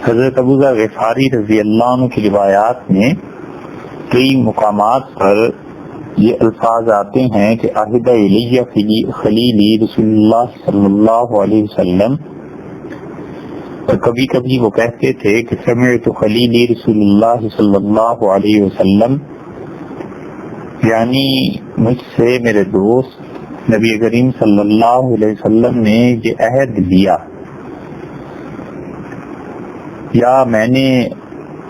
حضرت ابو ذر غفاری رضی اللہ عنہ کی روایات میں کئی مقامات پر یہ الفاظ آتے ہیں کہ عہد الیہ خلیلی رسول اللہ صلی اللہ علیہ وسلم، اور کبھی کبھی وہ کہتے تھے کہ سمعت خلیلی رسول اللہ صلی اللہ علیہ وسلم، یعنی مجھ سے میرے دوست نبی کریم صلی اللہ علیہ وسلم نے یہ عہد لیا، یا میں نے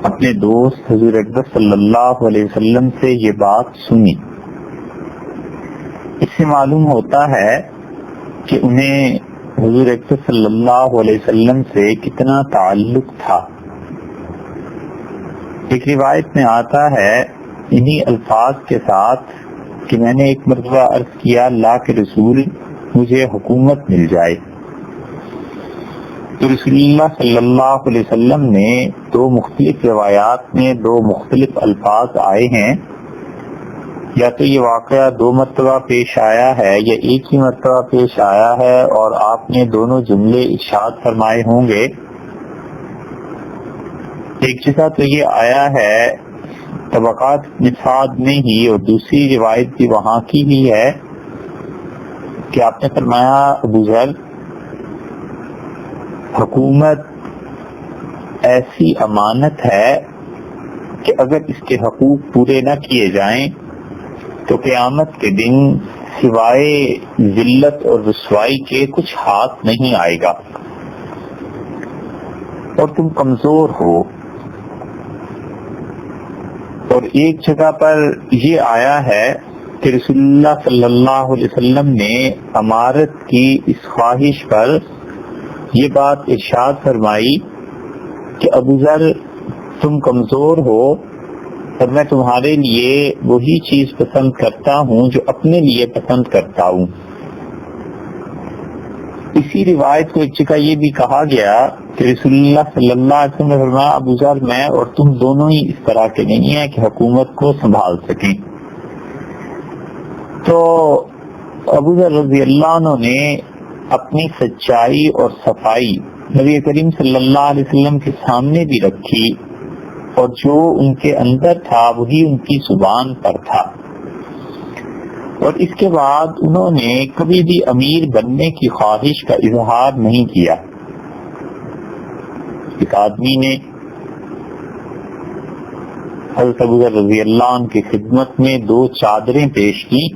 اپنے دوست حضور اکبر صلی اللہ علیہ وسلم سے یہ بات سنی۔ اس سے معلوم ہوتا ہے کہ انہیں حضور اکبر صلی اللہ علیہ وسلم سے کتنا تعلق تھا۔ ایک روایت میں آتا ہے انہی الفاظ کے ساتھ کہ میں نے ایک مرتبہ عرض کیا اللہ کے رسول مجھے حکومت مل جائے، تو رسول اللہ صلی اللہ علیہ وسلم نے دو مختلف روایات میں دو مختلف الفاظ آئے ہیں، یا تو یہ واقعہ دو مرتبہ پیش آیا ہے یا ایک ہی مرتبہ پیش آیا ہے اور آپ نے دونوں جملے ارشاد فرمائے ہوں گے۔ ایک جگہ تو یہ آیا ہے طبقات نفاد میں ہی، اور دوسری روایت بھی وہاں کی بھی ہے کہ آپ نے فرمایا ابو ذر، حکومت ایسی امانت ہے کہ اگر اس کے حقوق پورے نہ کیے جائیں تو قیامت کے دن سوائے ذلت اور رسوائی کے کچھ ہاتھ نہیں آئے گا، اور تم کمزور ہو۔ اور ایک جگہ پر یہ آیا ہے کہ رسول اللہ صلی اللہ علیہ وسلم نے امارت کی اس خواہش پر یہ بات ارشاد فرمائی کہ ابو ذر تم کمزور ہو اور میں تمہارے لیے وہی چیز پسند کرتا ہوں جو اپنے لیے پسند کرتا ہوں۔ اسی روایت کو ایک جگہ یہ بھی کہا گیا کہ رسول اللہ صلی اللہ علیہ وسلم نے فرمایا ابو ذر میں اور تم دونوں ہی اس طرح کے نہیں ہیں کہ حکومت کو سنبھال سکیں۔ تو ابو ذر رضی اللہ عنہ نے اپنی سچائی اور صفائی نبی کریم صلی اللہ علیہ وسلم کے سامنے بھی رکھی، اور جو ان کے اندر تھا وہی ان کی زبان پر تھا، اور اس کے بعد انہوں نے کبھی بھی امیر بننے کی خواہش کا اظہار نہیں کیا۔ ایک آدمی نے حضرت ابو ذر رضی اللہ عنہ کی خدمت میں دو چادریں پیش کی،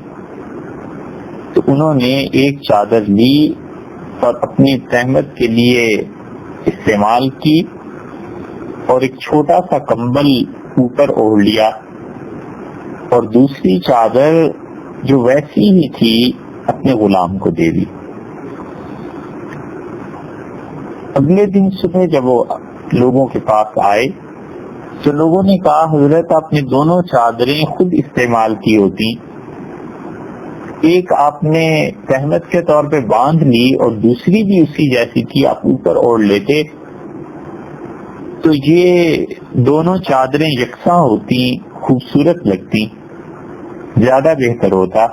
تو انہوں نے ایک چادر لی اور اپنی تہمت کے لیے استعمال کی، اور ایک چھوٹا سا کمبل اوپر اوڑھ لیا، اور دوسری چادر جو ویسی ہی تھی اپنے غلام کو دے دی۔ اگلے دن صبح جب وہ لوگوں کے پاس آئے تو لوگوں نے کہا حضرت آپ نے دونوں چادریں خود استعمال کی ہوتی، ایک آپ نے تہمت کے طور پہ باندھ لی اور دوسری بھی اسی جیسی تھی، آپ اوپر اوڑھ لیتے تو یہ دونوں چادریں یکساں ہوتی، خوبصورت لگتی، زیادہ بہتر ہوتا۔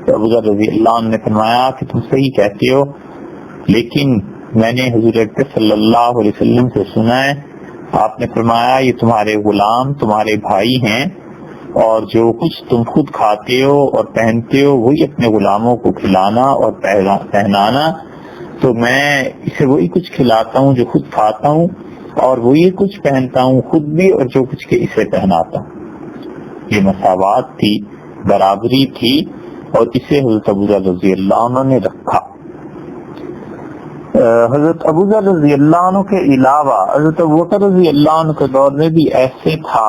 تو ابو ذر رضی اللہ عنہ نے فرمایا کہ تم صحیح کہتے ہو، لیکن میں نے حضور اکبر صلی اللہ علیہ وسلم سے سنا ہے، آپ نے فرمایا یہ تمہارے غلام تمہارے بھائی ہیں، اور جو کچھ تم خود کھاتے ہو اور پہنتے ہو وہی اپنے غلاموں کو کھلانا اور پہنانا، تو میں اسے وہی کچھ کھلاتا ہوں جو خود کھاتا ہوں، اور وہی کچھ پہنتا ہوں خود بھی اور جو کچھ کے اسے پہناتا ہوں۔ یہ مساوات تھی، برابری تھی، اور اسے حضرت ابو ذر رضی اللہ عنہ نے رکھا۔ حضرت ابو ذر رضی اللہ عنہ کے علاوہ حضرت ابوبکر رضی اللہ عنہ کے دور میں بھی ایسے تھا،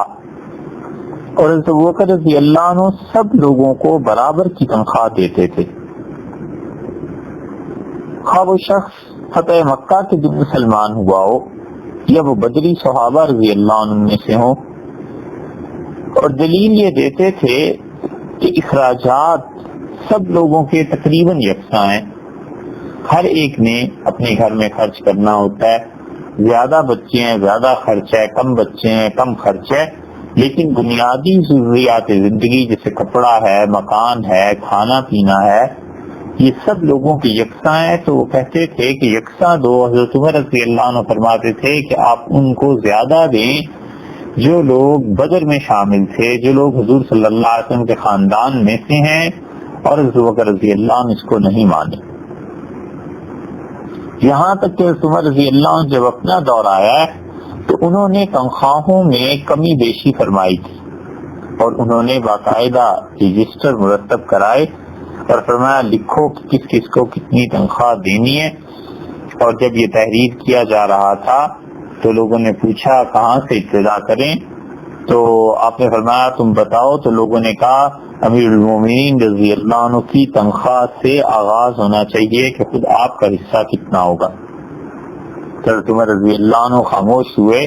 اور حضرت ابوبکر رضی اللہ عنہ سب لوگوں کو برابر کی تنخواہ دیتے تھے، خواہ وہ شخص فتح مکہ کے دن مسلمان ہوا ہو یا وہ بدری صحابہ رضی اللہ عنہ میں سے ہوں، اور دلیل یہ دیتے تھے کہ اخراجات سب لوگوں کے تقریباً یکساں ہیں، ہر ایک نے اپنے گھر میں خرچ کرنا ہوتا ہے، زیادہ بچے ہیں زیادہ خرچ ہے، کم بچے ہیں کم خرچ ہے، لیکن بنیادی ضروریات زندگی جیسے کپڑا ہے، مکان ہے، کھانا پینا ہے، یہ سب لوگوں کی یکساں ہیں، تو وہ کہتے تھے کہ یکساں دو۔ حضرت عمر رضی اللہ عنہ فرماتے تھے کہ آپ ان کو زیادہ دیں جو لوگ بدر میں شامل تھے، جو لوگ حضور صلی اللہ علیہ وسلم کے خاندان میں سے ہیں، اور حضرت بکر رضی اللہ عنہ اس کو نہیں مانے۔ یہاں تک کہ حضرت عمر رضی اللہ عنہ جب اپنا دور آیا تو انہوں نے تنخواہوں میں کمی بیشی فرمائی تھی، اور انہوں نے باقاعدہ رجسٹر مرتب کرائے اور فرمایا لکھو کہ کس کس کو کتنی تنخواہ دینی ہے۔ اور جب یہ تحریر کیا جا رہا تھا تو لوگوں نے پوچھا کہاں سے ابتدا کریں، تو آپ نے فرمایا تم بتاؤ۔ تو لوگوں نے کہا امیر المومنین رضی اللہ عنہ کی تنخواہ سے آغاز ہونا چاہیے کہ خود آپ کا حصہ کتنا ہوگا۔ حضرت عمر رضی اللہ عنہ خاموش ہوئے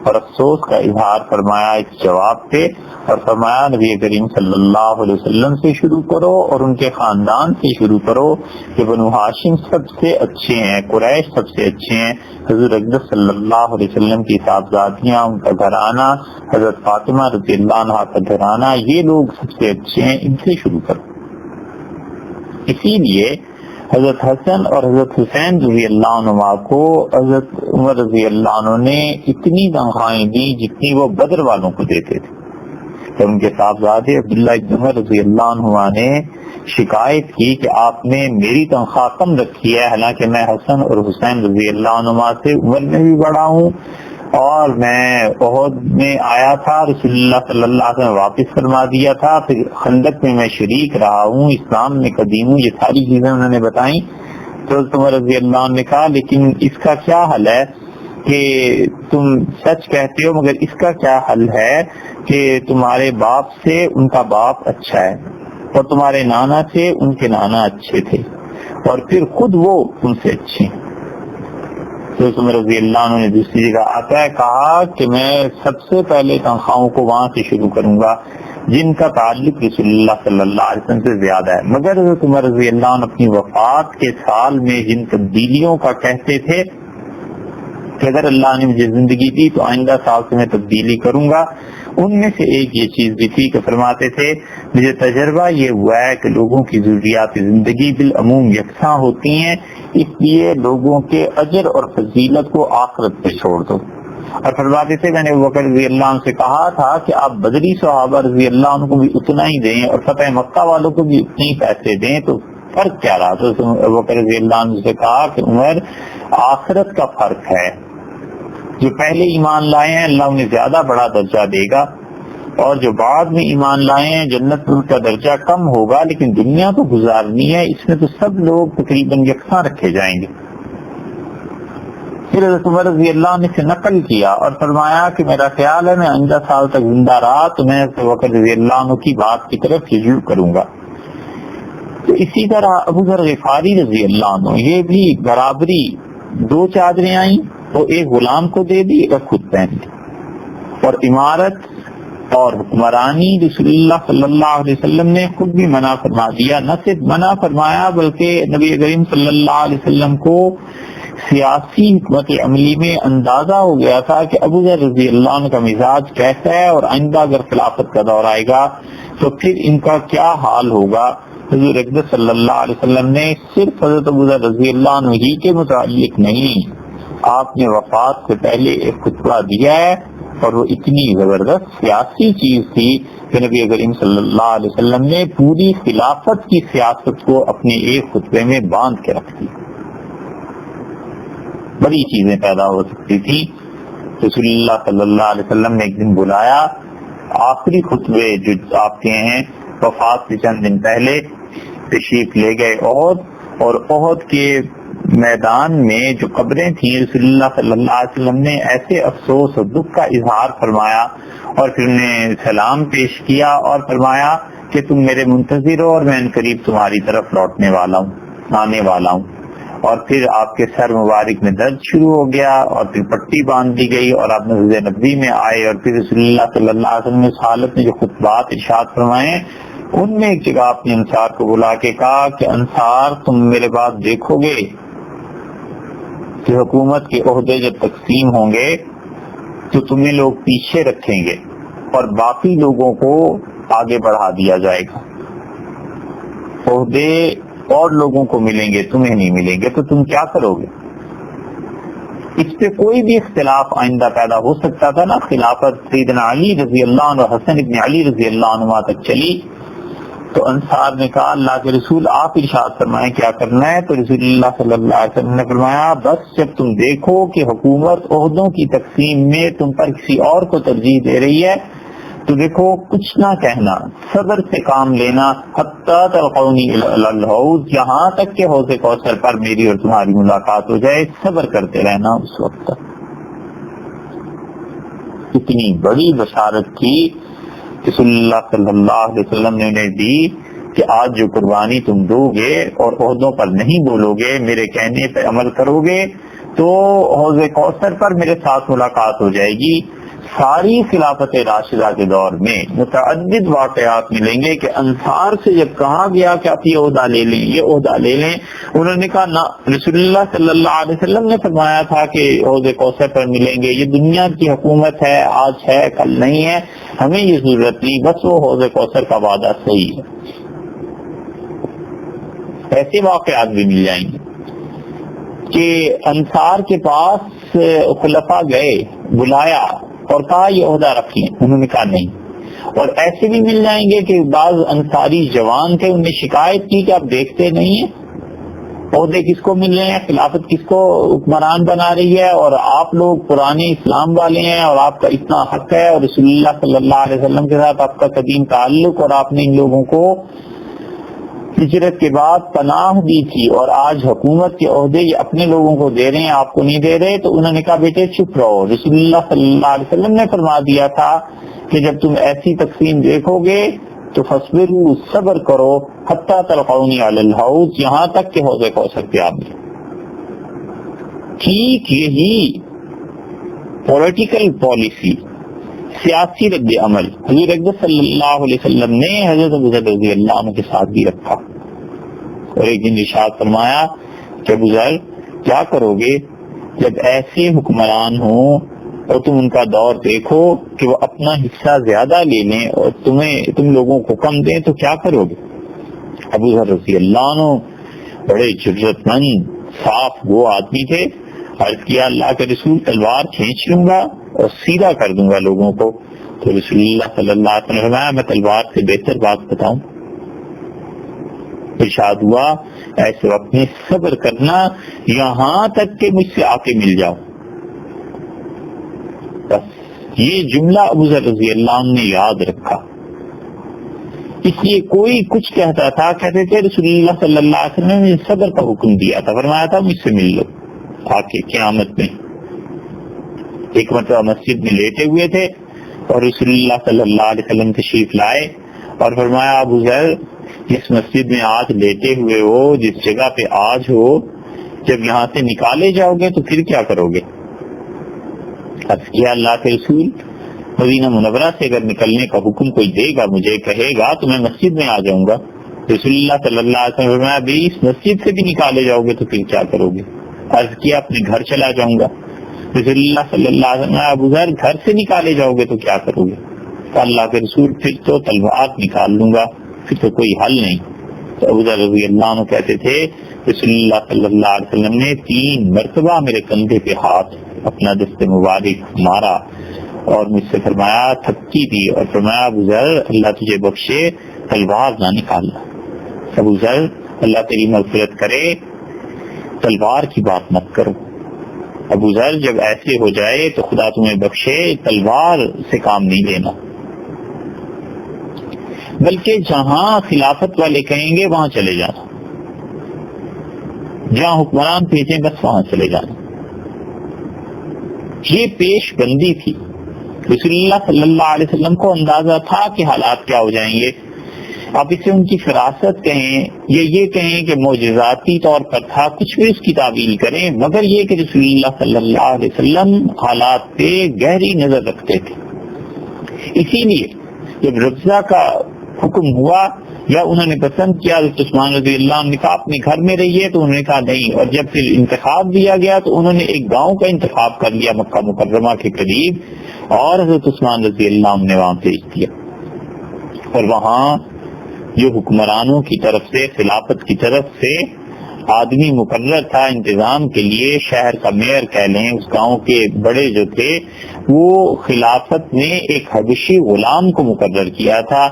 اور افسوس کا اظہار فرمایا اس جواب پہ، اور فرمایا نبی کریم صلی اللہ علیہ وسلم سے شروع کرو اور ان کے خاندان سے شروع کرو کہ بنو ہاشم سب سے اچھے ہیں، قریش سب سے اچھے ہیں، حضور اقدس صلی اللہ علیہ وسلم کی صاحبزادیاں، ان کا گھرانہ، حضرت فاطمہ رضی اللہ عنہ کا گھرانہ، یہ لوگ سب سے اچھے ہیں، ان سے شروع کرو۔ اسی لیے حضرت حسن اور حضرت حسین رضی اللہ عنہ کو حضرت عمر رضی اللہ عنہ نے اتنی تنخواہیں دی جتنی وہ بدر والوں کو دیتے تھے۔ جب ان کے صاحبزادے عبداللہ ابن عمر رضی اللہ عنہ نے شکایت کی کہ آپ نے میری تنخواہ کم رکھی ہے، حالانکہ میں حسن اور حسین رضی اللہ عنہ سے عمر میں بھی بڑا ہوں، اور میں احد میں آیا تھا، رسول اللہ صلی اللہ علیہ وسلم واپس فرما دیا تھا، پھر خندق میں میں شریک رہا ہوں، اسلام میں قدیم ہوں، یہ ساری چیزیں انہوں نے بتائیں۔ تو عمر رضی اللہ عنہ نے کہا لیکن اس کا کیا حل ہے کہ تم سچ کہتے ہو، مگر اس کا کیا حل ہے کہ تمہارے باپ سے ان کا باپ اچھا ہے، اور تمہارے نانا سے ان کے نانا اچھے تھے، اور پھر خود وہ ان سے اچھے ہیں۔ تو عمر رضی اللہ عنہ نے دوسری جگہ آتا ہے کہا کہ میں سب سے پہلے تنخواہوں کو وہاں سے شروع کروں گا جن کا تعلق رسول اللہ صلی اللہ علیہ وسلم سے زیادہ ہے۔ مگر حضرت عمر رضی اللہ عنہ اپنی وفات کے سال میں جن تبدیلیوں کا کہتے تھے کہ اگر اللہ نے مجھے زندگی دی تو آئندہ سال سے میں تبدیلی کروں گا، ان میں سے ایک یہ چیز بھی تھی کہ فرماتے تھے مجھے تجربہ یہ ہوا ہے کہ لوگوں کی ضروریات زندگی بالعموم یکساں ہوتی ہیں، اس لیے لوگوں کے اجر اور فضیلت کو آخرت پہ چھوڑ دو۔ اور فرماتے تھے میں نے ابو بکر رضی اللہ عنہ سے کہا تھا کہ آپ بدری صحابہ رضی اللہ عنہ کو بھی اتنا ہی دیں اور فتح مکہ والوں کو بھی اتنے ہی پیسے دیں، تو فرق کیا رہا؟ تو ابو بکر رضی اللہ عنہ سے کہا کہ عمر آخرت کا فرق ہے، جو پہلے ایمان لائے ہیں اللہ انہیں زیادہ بڑا درجہ دے گا، اور جو بعد میں ایمان لائے ہیں جنت میں ان کا درجہ کم ہوگا، لیکن دنیا تو گزارنی ہے، اس میں تو سب لوگ تقریباً یکساں رکھے جائیں گے۔ پھر حضرت عمر رضی اللہ عنہ سے نقل کیا اور فرمایا کہ میرا خیال ہے میں آئندہ سال تک زندہ رہا تو میں حضرت بکر رضی اللہ عنہ کی بات کی طرف رجوع کروں گا۔ تو اسی طرح ابو ذر غفاری رضی اللہ عنہ یہ بھی برابری، دو چادریں آئیں، وہ ایک غلام کو دے دی اور خود پہن لی، اور عمارت اور حکمرانی رسول اللہ صلی اللہ علیہ وسلم نے خود بھی منع فرما دیا، نہ صرف منع فرمایا بلکہ نبی کریم صلی اللہ علیہ وسلم کو سیاسی حکمت عملی میں اندازہ ہو گیا تھا کہ ابو ذر رضی اللہ عنہ کا مزاج کیسا ہے، اور آئندہ اگر خلافت کا دور آئے گا تو پھر ان کا کیا حال ہوگا۔ حضور اقدس صلی اللہ علیہ وسلم نے صرف حضرت ابو ذر رضی اللہ عنہ ہی کے متعلق نہیں، آپ نے وفات سے پہلے ایک خطبہ دیا ہے، اور وہ اتنی زبردست سیاسی چیز تھی کہ نبی کریم صلی اللہ علیہ وسلم نے پوری خلافت کی سیاست کو اپنے ایک خطبے میں باندھ کے رکھ دی۔ بڑی چیزیں پیدا ہو سکتی تھی۔ رسول اللہ صلی اللہ علیہ وسلم نے ایک دن بلایا، آخری خطبے جو آپ کے ہیں وفات سے چند دن پہلے تشریف لے گئے احد، اور احد کے میدان میں جو قبریں تھیں رسول اللہ صلی اللہ علیہ وسلم نے ایسے افسوس اور دکھ کا اظہار فرمایا، اور پھر انہیں سلام پیش کیا اور فرمایا کہ تم میرے منتظر ہو اور میں ان قریب تمہاری طرف لوٹنے والا ہوں، آنے والا ہوں۔ اور پھر آپ کے سر مبارک میں درد شروع ہو گیا، اور پھر پٹی باندھ دی گئی، اور آپ مسجد نبوی میں آئے، اور پھر رسول اللہ صلی اللہ علیہ وسلم نے اس حالت میں جو خطبات ارشاد فرمائے ان میں ایک جگہ آپ نے انصار کو بلا کے کہا کہ انصار تم میرے بعد دیکھو گے کہ حکومت کے عہدے جب تقسیم ہوں گے تو تمہیں لوگ پیچھے رکھیں گے اور باقی لوگوں کو آگے بڑھا دیا جائے گا۔ عہدے اور لوگوں کو ملیں گے، تمہیں نہیں ملیں گے، تو تم کیا کرو گے؟ اس پہ کوئی بھی اختلاف آئندہ پیدا ہو سکتا تھا نا. خلافت سیدنا علی رضی اللہ عنہ، حسن ابن علی رضی اللہ عنہ تک چلی تو انصار نے کہا اللہ کے رسول آپ ارشاد فرمائیں کیا کرنا ہے. تو رسول اللہ صلی اللہ علیہ وسلم نے فرمایا بس جب تم دیکھو کہ حکومت عہدوں کی تقسیم میں تم پر کسی اور کو ترجیح دے رہی ہے تو دیکھو کچھ نہ کہنا، صبر سے کام لینا. حتیٰ تلقونی الی الحوض، یہاں تک کہ حوض کوثر پر میری اور تمہاری ملاقات ہو جائے، صبر کرتے رہنا اس وقت تک. اتنی بڑی بشارت کی رسول اللہ صلی اللہ علیہ وسلم نے انہیں دی کہ آج جو قربانی تم دو گے اور عہدوں پر نہیں بولو گے، میرے کہنے پہ عمل کرو گے تو حوض کوثر پر میرے ساتھ ملاقات ہو جائے گی. ساری خلافت راشدہ کے دور میں متعدد واقعات ملیں گے کہ انصار سے جب کہا گیا کہ آپ یہ عہدہ لے لیں، یہ عہدہ لے لیں، انہوں نے کہا نہ، رسول اللہ صلی اللہ علیہ وسلم نے فرمایا تھا کہ حوض کوثر پر ملیں گے، یہ دنیا کی حکومت ہے، آج ہے کل نہیں ہے، ہمیں یہ ضرورت نہیں، بس وہ حوض کوثر کا وعدہ صحیح ہے. ایسے واقعات بھی مل جائیں گے کہ انصار کے پاس خلفاء گئے، بلایا اور کہا یہ عہدہ رکھیں، انہوں نے کہا نہیں. اور ایسے بھی مل جائیں گے کہ بعض انصاری جوان تھے، انہوں نے شکایت کی کہ آپ دیکھتے نہیں ہیں عہدے کس کو مل رہے ہیں، خلافت کس کو حکمران بنا رہی ہے، اور آپ لوگ پرانے اسلام والے ہیں اور آپ کا اتنا حق ہے اور رسول اللہ صلی اللہ علیہ وسلم کے ساتھ آپ کا قدیم تعلق، اور آپ نے ان لوگوں کو ہجرت کے بعد پناہ دی تھی اور آج حکومت کے عہدے یہ اپنے لوگوں کو دے رہے ہیں، آپ کو نہیں دے رہے. تو انہوں نے کہا بیٹے چپ رہو، رسول اللہ صلی اللہ علیہ وسلم نے فرما دیا تھا کہ جب تم ایسی تقسیم دیکھو گے تو فاصبروا، صبر کرو، حتی تلقونی علی الحوض، یہاں تک کہ حوض کوثر پہ آپ. ٹھیک یہی پولیٹیکل پالیسی، سیاسی رد عمل حضور اکبر صلی اللہ علیہ وسلم نے حضرت ابوذر رضی اللہ عنہ کے ساتھ بھی رکھا. اور ایک دن ارشاد فرمایا کہ ابوذر کیا کرو گے جب ایسے حکمران ہوں اور تم ان کا دور دیکھو کہ وہ اپنا حصہ زیادہ لے لیں اور تم لوگوں کو کم دیں تو کیا کرو گے؟ ابوذر رضی اللہ عنہ بڑے جرأت مند صاف گو آدمی تھے. عرض کیا اللہ کے رسول تلوار کھینچ لوں گا اور سیدھا کر دوں گا لوگوں کو. تو رسول اللہ صلی اللہ علیہ وسلم نے فرمایا میں تلوار سے بہتر بات بتاؤں. ارشاد ہوا ایسے وقت میں صبر کرنا یہاں تک کہ مجھ سے آ کے مل جاؤ. بس یہ جملہ ابوذر رضی اللہ عنہ نے یاد رکھا. اس لیے کوئی کچھ کہتا تھا، کہتے تھے رسول اللہ صلی اللہ علیہ وسلم نے صبر کا حکم دیا تھا، فرمایا تھا مجھ سے مل لو آ کے قیامت میں. ایک مرتبہ مسجد میں لیٹے ہوئے تھے اور رسول اللہ صلی اللہ علیہ وسلم تشریف لائے اور فرمایا ابوذر جس مسجد میں آج لیٹے ہوئے ہو، جس جگہ پہ آج ہو، جب یہاں سے نکالے جاؤ گے تو پھر کیا کرو گے؟ عرض کیا اللہ کے رسول مدینہ منورہ سے اگر نکلنے کا حکم کوئی دے گا، مجھے کہے گا تو میں مسجد میں آ جاؤں گا. رسول اللہ صلی اللہ علیہ وسلم فرمایا بھی اس مسجد سے بھی نکالے جاؤ گے تو پھر کیا کرو گے؟ عرض کیا اپنے گھر چلا جاؤں گا. رسول اللہ صلی اللہ علیہ وسلم ابوذر گھر سے نکالے جاؤ گے تو کیا کرو گے؟ تو اللہ کے رسول پھر تو تلوار نکال لوں گا، پھر تو کوئی حل نہیں. تو ابوذر رضی اللہ عنہ کہتے تھے رسول اللہ صلی اللہ علیہ وسلم نے 3 مرتبہ میرے کندھے پہ ہاتھ اپنا دست مبارک مارا اور مجھ سے فرمایا تھکی تھی اور فرمایا ابوذر اللہ تجھے بخشے، تلوار نہ نکالنا. ابوذر اللہ تیری مغفرت کرے، تلوار کی بات مت کرو. ابوذر جب ایسے ہو جائے تو خدا تمہیں بخشے، تلوار سے کام نہیں لینا، بلکہ جہاں خلافت والے کہیں گے وہاں چلے جانا، جہاں حکمران بھیجیں بس وہاں چلے جانا. یہ پیش بندی تھی. رسول اللہ صلی اللہ علیہ وسلم کو اندازہ تھا کہ حالات کیا ہو جائیں گے. آپ اسے ان کی فراست کہیں یا یہ کہیں کہ معجزاتی طور پر تھا، کچھ بھی اس کی تعویل کریں، مگر یہ کہ رسول اللہ صلی اللہ علیہ وسلم حالات پہ گہری نظر رکھتے تھے. اسی لیے جب رفضہ کا حکم ہوا یا انہوں نے پسند کیا حضرت عثمان رضی اللہ عنہ نے کہا اپنے گھر میں رہیے، تو انہوں نے کہا نہیں. اور جب پھر انتخاب دیا گیا تو انہوں نے ایک گاؤں کا انتخاب کر لیا مکہ مکرمہ کے قریب، اور حضرت عثمان رضی اللہ عنہ نے وہاں بھیج دیا. اور وہاں جو حکمرانوں کی طرف سے، خلافت کی طرف سے آدمی مقرر تھا انتظام کے لیے، شہر کا میئر کہہ لیں، اس گاؤں کے بڑے جو تھے، وہ خلافت نے ایک حبشی غلام کو مقرر کیا تھا۔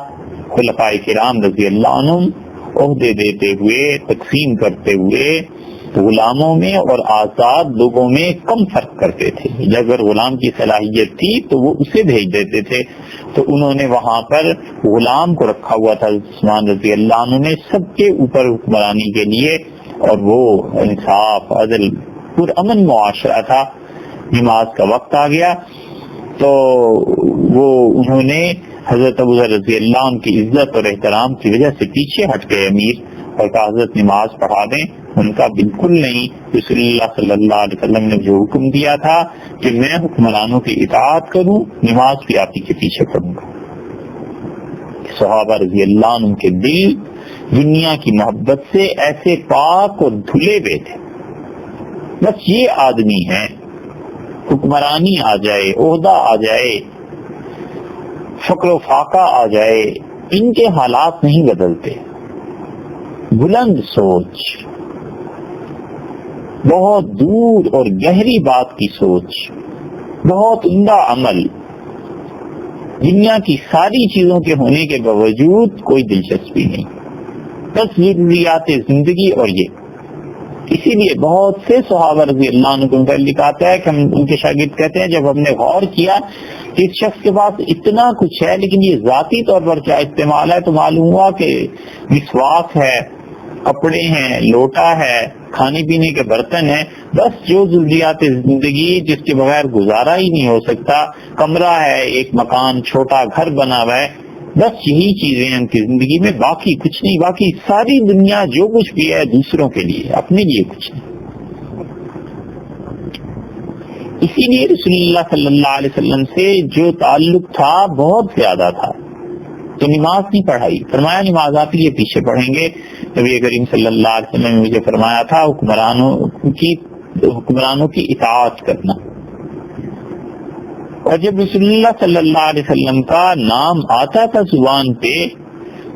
خلفائے کرام رضی اللہ عنہم عہدے دیتے ہوئے، تقسیم کرتے ہوئے غلاموں میں اور آزاد لوگوں میں کم فرق کرتے تھے۔ اگر غلام کی صلاحیت تھی تو وہ اسے بھیج دیتے تھے، تو انہوں نے وہاں پر غلام کو رکھا ہوا تھا عثمان رضی اللہ عنہ نے سب کے اوپر حکمرانی کے لیے، اور وہ انصاف، عدل، پرامن معاشرہ تھا۔ نماز کا وقت آ گیا تو وہ انہوں نے حضرت ابو ذر رضی اللہ عنہ کی عزت اور احترام کی وجہ سے پیچھے ہٹ گئے امیر، اور کہا حضرت نماز پڑھا دیں۔ ان کا بالکل نہیں، رسول اللہ صلی اللہ علیہ وسلم نے جو حکم دیا تھا کہ میں حکمرانوں کی اطاعت کروں، نماز بھی آپ ہی کے پیچھے پڑھوں گا۔ صحابہ رضی اللہ عنہ کے دل دنیا کی محبت سے ایسے پاک اور دھلے ہوئے تھے، بس یہ آدمی ہے، حکمرانی آ جائے، عہدہ آ جائے، فقر و فاقہ آ جائے، ان کے حالات نہیں بدلتے۔ بلند سوچ، بہت دور اور گہری بات کی سوچ، بہت عمدہ عمل، دنیا کی ساری چیزوں کے ہونے کے باوجود کوئی دلچسپی نہیں، بس ضروریات زندگی۔ اور یہ اسی لیے بہت سے صحابہ رضی اللہ عنہ کو متعلق آتا ہے کہ ہم ان کے شاگرد کہتے ہیں جب ہم نے غور کیا کہ اس شخص کے پاس اتنا کچھ ہے لیکن یہ ذاتی طور پر کیا استعمال ہے، تو معلوم ہوا کہ مسواک ہے، کپڑے ہیں، لوٹا ہے، کھانے پینے کے برتن ہیں، بس جو ضروریات زندگی جس کے بغیر گزارا ہی نہیں ہو سکتا، کمرہ ہے، ایک مکان، چھوٹا گھر بنا ہوا ہے، بس یہی چیزیں ہیں ان کی زندگی میں، باقی کچھ نہیں۔ باقی ساری دنیا جو کچھ بھی ہے دوسروں کے لیے، اپنے لیے کچھ نہیں۔ اسی لیے رسول اللہ صلی اللہ علیہ وسلم سے جو تعلق تھا بہت زیادہ تھا، تو نماز نہیں پڑھائی، فرمایا نماز آپ ہی پیچھے پڑھیں گے۔ نبی کریم صلی اللہ علیہ وسلم نے مجھے فرمایا تھا حکمرانوں کی اطاعت کرنا، اور جب رسول اللہ صلی اللہ علیہ وسلم کا نام آتا تھا زبان پہ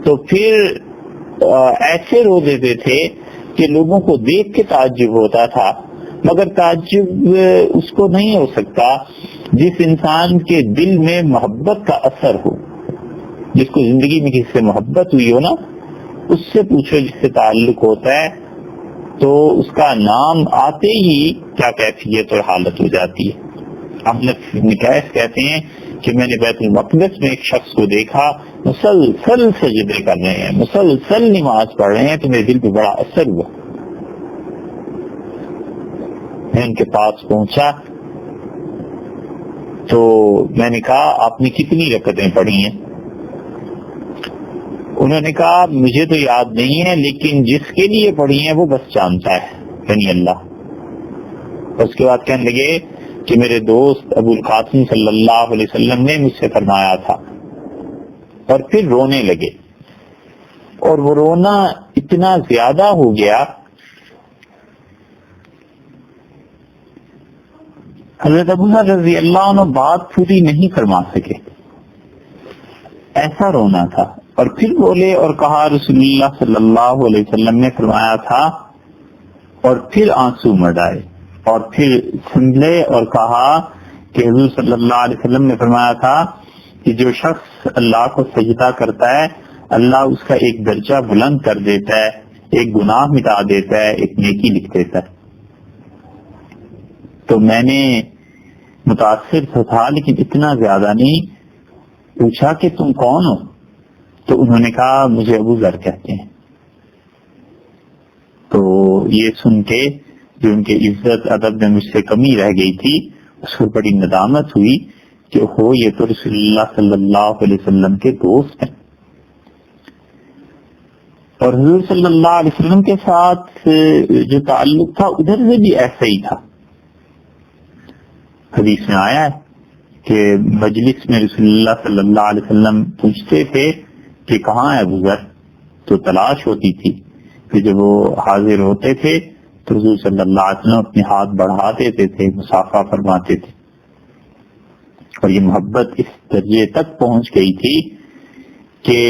تو پھر ایسے رو دیتے تھے کہ لوگوں کو دیکھ کے تعجب ہوتا تھا، مگر تعجب اس کو نہیں ہو سکتا جس انسان کے دل میں محبت کا اثر ہو، جس کو زندگی میں کسی سے محبت ہوئی ہو نا، اس سے پوچھو جس سے تعلق ہوتا ہے، تو اس کا نام آتے ہی کیا کیفیت اور حالت ہو جاتی ہے۔ احمد بن قیس کہتے ہیں کہ میں نے بیت المقدس میں ایک شخص کو دیکھا مسلسل سجدے کر رہے ہیں، مسلسل نماز پڑھ رہے ہیں، تو میرے دل پہ بڑا اثر ہوا۔ میں ان کے پاس پہنچا تو میں نے کہا آپ نے کتنی رکعتیں پڑھی ہیں؟ انہوں نے کہا مجھے تو یاد نہیں ہے، لیکن جس کے لیے پڑھی ہیں وہ بس جانتا ہے، یعنی اللہ۔ اس کے بعد کہنے لگے کہ میرے دوست ابو القاسم صلی اللہ علیہ وسلم نے مجھ سے فرمایا تھا، اور پھر رونے لگے، اور وہ رونا اتنا زیادہ ہو گیا حضرت ابو ذر رضی اللہ عنہ بات پوری نہیں فرما سکے، ایسا رونا تھا۔ اور پھر بولے اور کہا رسول اللہ صلی اللہ علیہ وسلم نے فرمایا تھا، اور پھر آنسو مڑائے، اور پھر سنبھلے اور کہا کہ حضور صلی اللہ علیہ وسلم نے فرمایا تھا کہ جو شخص اللہ کو سجدہ کرتا ہے اللہ اس کا ایک درجہ بلند کر دیتا ہے، ایک گناہ مٹا دیتا ہے، ایک نیکی لکھ دیتا ہے۔ تو میں نے متاثر تھا لیکن اتنا زیادہ نہیں، پوچھا کہ تم کون ہو؟ تو انہوں نے کہا مجھے ابو ذر کہتے ہیں۔ تو یہ سن کے جو ان کے عزت ادب میں مجھ سے کمی رہ گئی تھی، اس کو بڑی ندامت ہوئی کہ ہو یہ تو رسول اللہ صلی اللہ علیہ وسلم کے دوست ہیں، اور حضور صلی اللہ علیہ وسلم کے ساتھ جو تعلق تھا ادھر سے بھی ایسا ہی تھا۔ حدیث میں آیا ہے کہ مجلس میں رسول اللہ صلی اللہ علیہ وسلم پوچھتے تھے کہ کہاں ہے ابو ذر، تو تلاش ہوتی تھی، کہ جب وہ حاضر ہوتے تھے تو حضور صلی اللہ علیہ وسلم اپنے ہاتھ بڑھا دیتے تھے، مصافحہ فرماتے تھے، اور یہ محبت اس درجے تک پہنچ گئی تھی کہ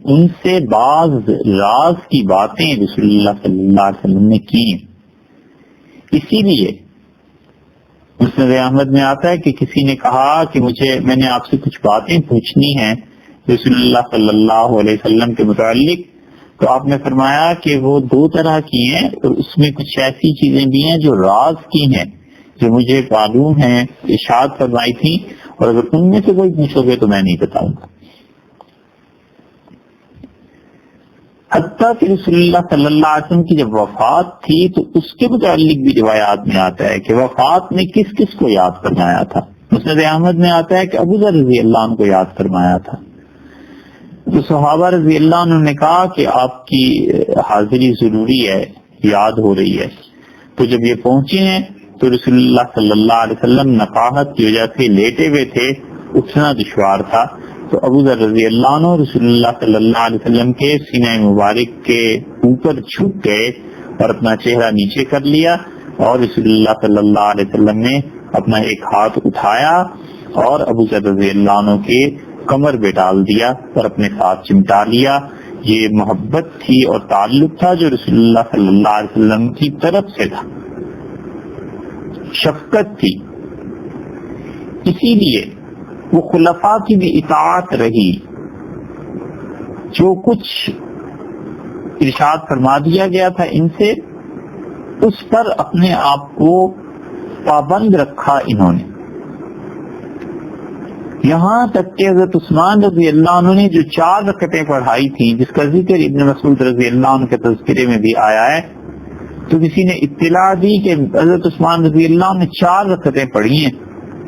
ان سے بعض راز کی باتیں رسول اللہ صلی اللہ علیہ وسلم نے کی. اسی لیے مسند احمد میں آتا ہے کہ کسی نے کہا کہ میں نے آپ سے کچھ باتیں پوچھنی ہیں رسول اللہ صلی اللہ علیہ وسلم کے متعلق، تو آپ نے فرمایا کہ وہ دو طرح کی ہیں، اور اس میں کچھ ایسی چیزیں بھی ہیں جو راز کی ہیں، جو مجھے معلوم ہیں، ارشاد فرمائی تھی، اور اگر ان میں سے کوئی پوچھو گے تو میں نہیں بتاؤں گا. حتیٰ کہ رسول اللہ صلی اللہ علیہ وسلم کی جب وفات تھی تو اس کے متعلق بھی روایات میں آتا ہے کہ وفات میں کس کس کو یاد فرمایا تھا. مسند احمد میں آتا ہے کہ ابو ذر رضی اللہ عنہ کو یاد فرمایا تھا. تو صحابہ رضی اللہ عنہ نے کہا کہ آپ کی حاضری ضروری ہے، یاد ہو رہی ہے. تو جب یہ پہنچے ہیں تو رسول اللہ صلی اللہ علیہ وسلم نقاہت کی وجہ سے لیٹے ہوئے تھے، اٹھنا دشوار تھا. تو ابو ذر رضی اللہ عنہ رسول اللہ صلی اللہ علیہ وسلم کے سینہ مبارک کے اوپر جھک گئے اور اپنا چہرہ نیچے کر لیا، اور رسول اللہ صلی اللہ علیہ وسلم نے اپنا ایک ہاتھ اٹھایا اور ابو ذر رضی اللہ عنہ کے کمر پہ ڈال دیا اور اپنے ساتھ چمٹا لیا. یہ محبت تھی اور تعلق تھا جو رسول اللہ صلی اللہ علیہ وسلم کی طرف سے تھا، شفقت تھی. اسی لیے وہ خلفاء کی بھی اطاعت رہی، جو کچھ ارشاد فرما دیا گیا تھا ان سے، اس پر اپنے آپ کو پابند رکھا انہوں نے. یہاں تک کہ حضرت عثمان رضی اللہ عنہ نے جو 4 رکعتیں پڑھائی تھیں، جس کا ذکر ابن مسعود رضی اللہ عنہ کے تذکرے میں بھی آیا ہے، تو کسی نے اطلاع دی کہ حضرت عثمان رضی اللہ عنہ نے 4 رکعتیں پڑھی ہیں،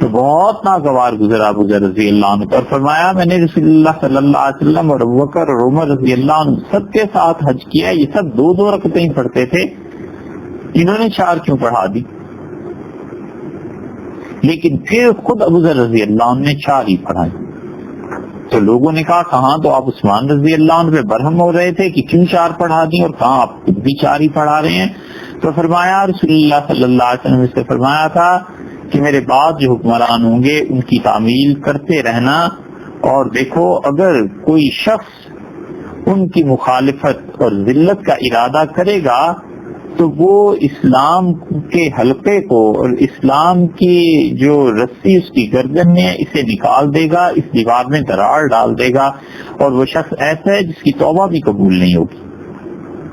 تو بہت ناگوار گزرا ابو ذر رضی اللہ عنہ پر. فرمایا میں نے رسول اللہ صلی اللہ علیہ وسلم اور ابوبکر اور عمر رضی اللہ عنہ سب کے ساتھ حج کیا، یہ سب 2 رکعتیں ہی پڑھتے تھے، انہوں نے 4 کیوں پڑھا دی؟ لیکن پھر خود ابو ذر رضی اللہ عنہ نے 4 ہی پڑھائی. تو لوگوں نے کہا کہاں تو آپ عثمان رضی اللہ عنہ پہ برہم ہو رہے تھے کہ کیوں 4 پڑھا دی، اور کہاں آپ خود بھی 4 ہی پڑھا رہے ہیں. تو فرمایا رسول اللہ صلی اللہ علیہ وسلم سے فرمایا تھا کہ میرے بعد جو حکمران ہوں گے ان کی تعمیل کرتے رہنا، اور دیکھو اگر کوئی شخص ان کی مخالفت اور ذلت کا ارادہ کرے گا تو وہ اسلام کے حلقے کو اور اسلام کی جو رسی اس کی گردن میں اسے نکال دے گا، اس دیوار میں دراڑ ڈال دے گا، اور وہ شخص ایسا ہے جس کی توبہ بھی قبول نہیں ہوگی.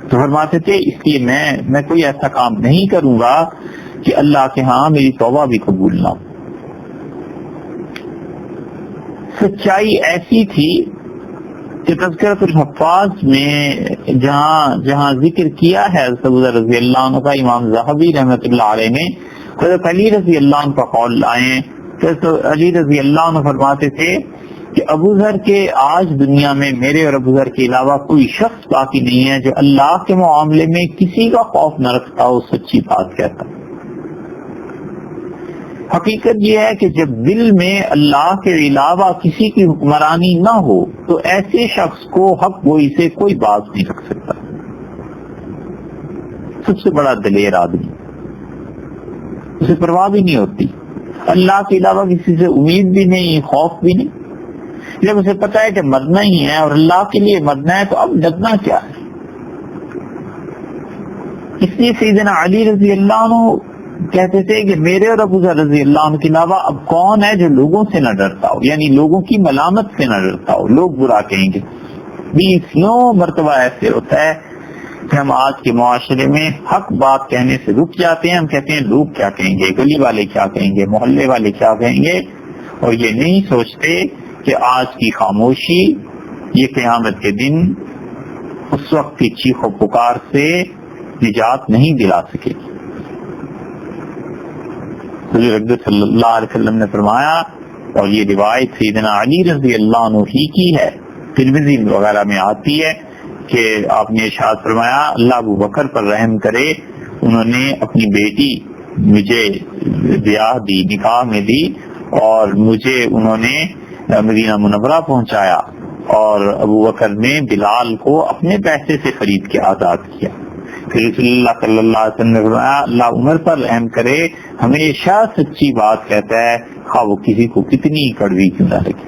تو فرماتے تھے اس لیے میں کوئی ایسا کام نہیں کروں گا کہ اللہ کے ہاں میری توبہ بھی قبول نہ ہو. سچائی ایسی تھی کہ تذکرۃ الحفاظ میں جہاں ذکر کیا ہے حضرت ابو ذر رضی اللہ عنہ کا، امام ذہبی رحمۃ اللہ علیہ نے حضرت علی رضی اللہ عنہ کا قول لائے. حضرت علی رضی اللہ عنہ فرماتے تھے کہ ابو ذر کے آج دنیا میں میرے اور ابو ذر کے علاوہ کوئی شخص باقی نہیں ہے جو اللہ کے معاملے میں کسی کا خوف نہ رکھتا ہو، سچی بات کہتا. حقیقت یہ ہے کہ جب دل میں اللہ کے علاوہ کسی کی حکمرانی نہ ہو تو ایسے شخص کو حق گوئی سے کوئی باز نہیں رکھ سکتا. سب سے بڑا دلیر آدمی، اسے پرواہ بھی نہیں ہوتی، اللہ کے علاوہ کسی سے امید بھی نہیں، خوف بھی نہیں. جب اسے پتا ہے کہ مرنا ہی ہے اور اللہ کے لیے مرنا ہے تو اب ڈرنا کیا ہے. اس لیے سیدنا علی رضی اللہ عنہ کہتے تھے کہ میرے اور ابو ذر رضی اللہ عنہ کے علاوہ اب کون ہے جو لوگوں سے نہ ڈرتا ہو، یعنی لوگوں کی ملامت سے نہ ڈرتا ہو. لوگ برا کہیں گے. 20 مرتبہ ایسے ہوتا ہے کہ ہم آج کے معاشرے میں حق بات کہنے سے رک جاتے ہیں. ہم کہتے ہیں لوگ کیا کہیں گے، گلی والے کیا کہیں گے، محلے والے کیا کہیں گے، اور یہ نہیں سوچتے کہ آج کی خاموشی یہ قیامت کے دن اس وقت کی چیخ و پکار سے نجات نہیں دلا سکے. حضور اقدس صلی اللہ علیہ وسلم نے فرمایا، اور یہ روایت سیدنا علی رضی اللہ عنہ ہی کی ہے، ترمذی وغیرہ میں آتی ہے کہ آپ نے ارشاد فرمایا اللہ ابو بکر پر رحم کرے، انہوں نے اپنی بیٹی مجھے بیاہ دی، نکاح میں دی، اور مجھے انہوں نے مدینہ منورہ پہنچایا، اور ابو بکر نے بلال کو اپنے پیسے سے خرید کے آزاد کیا. پھر رسول اللہ صلی اللہ علیہ وسلم نے فرمایا اللہ عمر پر رحم کرے، ہمیشہ سچی بات کہتا ہے خواہ وہ کسی کو کتنی کڑوی کیوں نہ لگے.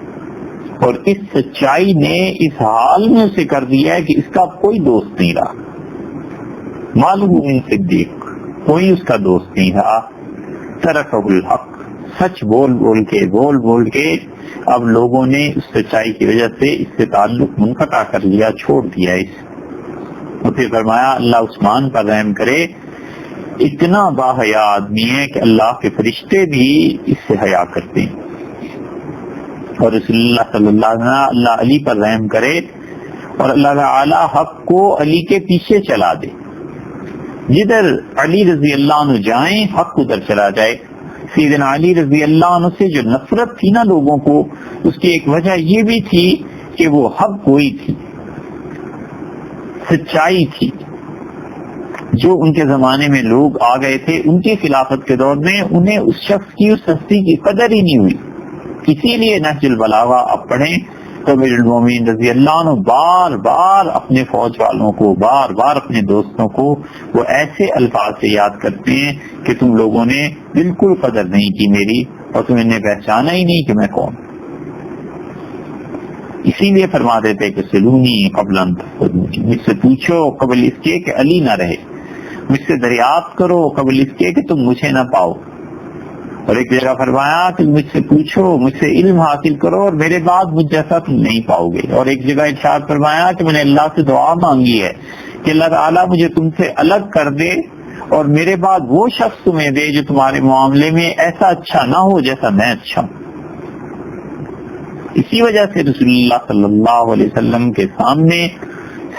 اور اس سچائی نے اس حال میں اسے کر دیا ہے کہ اس کا کوئی دوست نہیں رہا. معلوم من صدیق، کوئی اس کا دوست نہیں رہا. ترکہ الحق، سچ بول بول کے اب لوگوں نے اس سچائی کی وجہ سے اس سے تعلق منقطع کر لیا، چھوڑ دیا اس. اور پھر فرمایا اللہ عثمان پر رحم کرے، اتنا باحیا آدمی ہے کہ اللہ کے فرشتے بھی اس سے حیا کرتے ہیں. اور رسول اللہ صلی اللہ علیہ وسلم اللہ علی پر رحم کرے اور اللہ تعالی حق کو علی کے پیچھے چلا دے. جدھر علی رضی اللہ عنہ جائیں حق ادھر چلا جائے. سیدنا علی رضی اللہ عنہ سے جو نفرت تھی نا لوگوں کو، اس کی ایک وجہ یہ بھی تھی کہ وہ حق گوئی تھی، سچائی تھی. جو ان کے زمانے میں لوگ آ گئے تھے ان کی خلافت کے دور میں، انہیں اس شخص کی، اس ہستی کی قدر ہی نہیں ہوئی. اسی لیے نہج البلاغہ آپ پڑھیں تو امیر المومنین رضی اللہ عنہ بار بار اپنے فوج والوں کو، بار بار اپنے دوستوں کو وہ ایسے الفاظ سے یاد کرتے ہیں کہ تم لوگوں نے بالکل قدر نہیں کی میری، اور تم نے پہچانا ہی نہیں کہ میں کون. اسی لیے فرما دیتے کہ سلونی قبل ان تفقدونی، مجھ سے پوچھو قبل اس کے کہ علی نہ رہے، مجھ سے دریافت کرو قبل اس کے کہ تم مجھے نہ پاؤ. اور ایک جگہ فرمایا کہ مجھ سے پوچھو، مجھ سے علم حاصل کرو اور میرے بعد مجھ جیسا تم نہیں پاؤ گے. اور ایک جگہ ارشاد فرمایا کہ میں نے اللہ سے دعا مانگی ہے کہ اللہ تعالیٰ مجھے تم سے الگ کر دے اور میرے بعد وہ شخص تمہیں دے جو تمہارے معاملے میں ایسا اچھا نہ ہو جیسا میں اچھا ہوں. اسی وجہ سے رسول اللہ صلی اللہ علیہ وسلم کے سامنے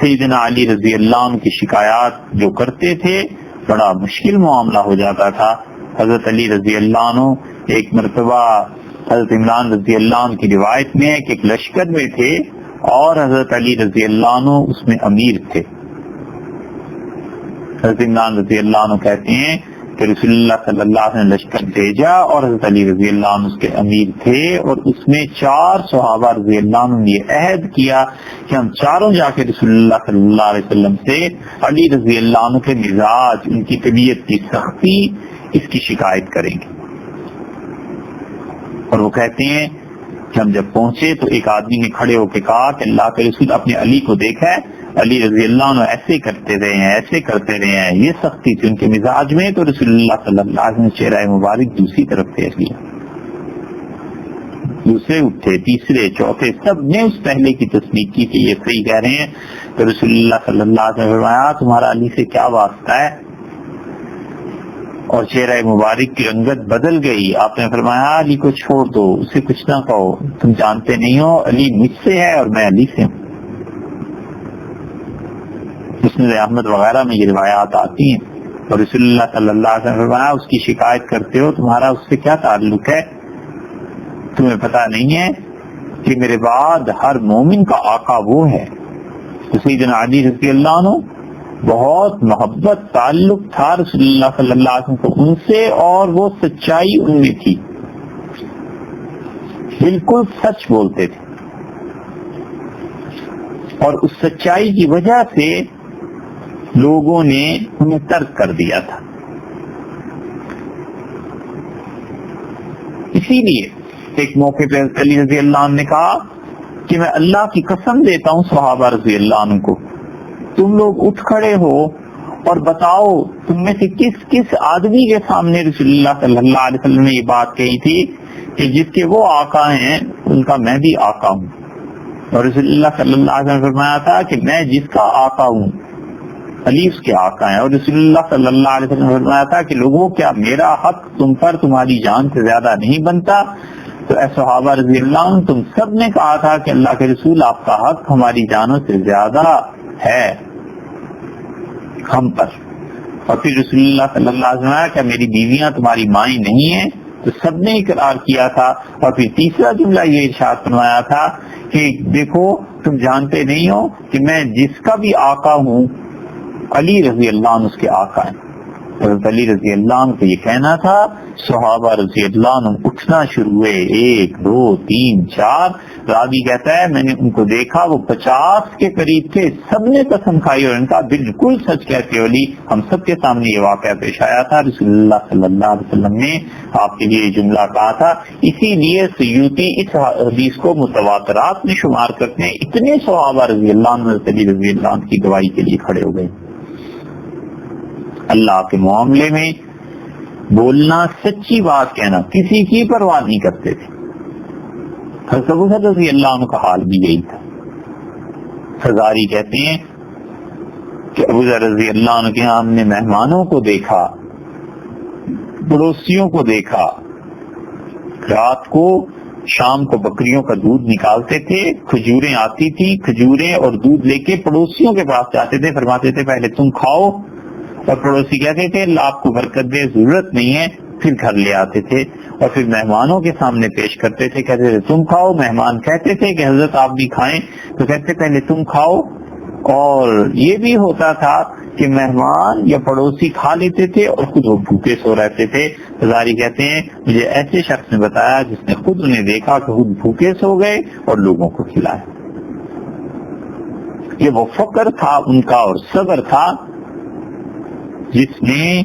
سیدنا علی رضی اللہ عنہ کی شکایات جو کرتے تھے بڑا مشکل معاملہ ہو جاتا تھا. حضرت علی رضی اللہ عنہ ایک مرتبہ حضرت عمران رضی اللہ عنہ کی روایت میں ہے کہ ایک لشکر میں تھے اور حضرت علی رضی اللہ عنہ اس میں امیر تھے. حضرت عمران رضی اللہ عنہ کہتے ہیں کہ رسول اللہ صلی اللہ علیہ وسلم نے لشکر بھیجا اور حضرت علی رضی اللہ عنہ اس کے امیر تھے، اور اس میں 4 صحابہ رضی اللہ عنہ نے یہ عہد کیا کہ ہم چاروں جا کے رسول اللہ صلی اللہ علیہ وسلم سے علی رضی اللہ عنہ کے مزاج، ان کی طبیعت کی سختی، اس کی شکایت کریں گے. اور وہ کہتے ہیں کہ ہم جب پہنچے تو ایک آدمی نے کھڑے ہو کے کہا کہ اللہ کے رسول اپنے علی کو دیکھا ہے، علی رضی اللہ عنہ ایسے کرتے رہے ہیں، ایسے کرتے رہے ہیں، یہ سختی تھی ان کے مزاج میں. تو رسول اللہ صلی اللہ علیہ وسلم چہرہ مبارک دوسری طرف پھیر لیا. دوسرے اٹھے، تیسرے، چوتھے، سب نے اس پہلے کی تصدیق کی کہ یہ صحیح کہہ رہے ہیں. تو رسول اللہ صلی اللہ علیہ وسلم نے فرمایا تمہارا علی سے کیا واسطہ ہے؟ اور چہرہ مبارک کی رنگت بدل گئی. آپ نے فرمایا علی کو چھوڑ دو، اسے کچھ نہ کہو، تم جانتے نہیں ہو علی مجھ سے ہے اور میں علی سے ہوں. مسند احمد وغیرہ میں یہ روایات آتی ہیں. اور رسول اللہ صلی اللہ علیہ وسلم نے فرمایا اس کی شکایت کرتے ہو، تمہارا اس سے کیا تعلق ہے؟ تمہیں پتہ نہیں ہے کہ میرے بعد ہر مومن کا آقا وہ ہے. تو سیدنا علی رضی اللہ عنہ بہت محبت تعلق تھا رسول اللہ صلی اللہ علیہ وسلم کو ان سے، اور وہ سچائی ان میں تھی، بالکل سچ بولتے تھے. اور اس سچائی کی وجہ سے لوگوں نے انہیں ترک کر دیا تھا. اسی لیے ایک موقع پہ علی رضی اللہ عنہ نے کہا کہ میں اللہ کی قسم دیتا ہوں صحابہ رضی اللہ عنہ کو، تم لوگ اٹھ کھڑے ہو اور بتاؤ تم میں سے کس کس آدمی کے سامنے رسول اللہ صلی اللہ علیہ وسلم نے یہ بات کہی تھی کہ جس کے وہ آقا ہیں ان کا میں بھی آقا ہوں. اور رسول اللہ صلی اللہ علیہ وسلم نے فرمایا تھا کہ میں جس کا آقا ہوں علی اس کے آقا ہیں. اور رسول اللہ صلی اللہ علیہ وسلم نے فرمایا تھا کہ لوگوں کیا میرا حق تم پر تمہاری جان سے زیادہ نہیں بنتا؟ تو اے صحابہ رضی اللہ عنہ تم سب نے کہا تھا کہ اللہ کے رسول آپ کا حق ہماری جانوں سے زیادہ ہے ہم پر. اور پھر رسول اللہ صلی اللہ علیہ وسلم کہ میری بیویاں تمہاری مائیں نہیں ہیں؟ تو سب نے اقرار کیا تھا. اور پھر تیسرا جملہ یہ ارشاد فرمایا تھا کہ دیکھو تم جانتے نہیں ہو کہ میں جس کا بھی آقا ہوں علی رضی اللہ عنہ اس کے آقا ہیں. حضرت علی رضی اللہ عنہ کو یہ کہنا تھا، صحابہ رضی اللہ عنہ اٹھنا شروع ہوئے، 1 2 3 4، راوی کہتا ہے میں نے ان کو دیکھا، وہ 50 کے قریب تھے، سب نے قسم کھائی اور ان کا بالکل سچ کہتے علی، ہم سب کے سامنے یہ واقعہ پیش آیا تھا، رسول اللہ صلی اللہ علیہ وسلم نے آپ کے لیے یہ جملہ کہا تھا۔ اسی لیے سیوطی اس حدیث کو متواترات میں شمار کرتے ہیں، اتنے صحابہ رضی اللہ عنہ حضرت علی رضی اللہ عنہ کی گواہی کے لیے کھڑے ہو گئے۔ اللہ کے معاملے میں بولنا، سچی بات کہنا، کسی کی پرواہ نہیں کرتے تھے۔ حضرت ابو ذر رضی اللہ عنہ کا حال بھی یہی تھا۔ فزاری کہتے ہیں کہ ابو ذر رضی اللہ عنہ کے ہاں ہم نے مہمانوں کو دیکھا، پڑوسیوں کو دیکھا، رات کو شام کو بکریوں کا دودھ نکالتے تھے، کھجوریں آتی تھی، کھجوریں اور دودھ لے کے پڑوسیوں کے پاس جاتے تھے، فرماتے تھے پہلے تم کھاؤ، اور پڑوسی کہتے تھے اللہ آپ کو برکت دے، ضرورت نہیں ہے، پھر گھر لے آتے تھے اور پھر مہمانوں کے سامنے پیش کرتے تھے، کہتے تھے تم کھاؤ، مہمان کہتے تھے کہ حضرت آپ بھی کھائیں، تو کہتے پہلے تم کھاؤ۔ اور یہ بھی ہوتا تھا کہ مہمان یا پڑوسی کھا لیتے تھے اور خود وہ بھوکے سو رہتے تھے۔ ہزاری کہتے ہیں مجھے ایسے شخص نے بتایا جس نے خود انہیں دیکھا کہ خود بھوکے سو گئے اور لوگوں کو کھلایا۔ یہ وہ فقر تھا ان کا اور صبر تھا جس نے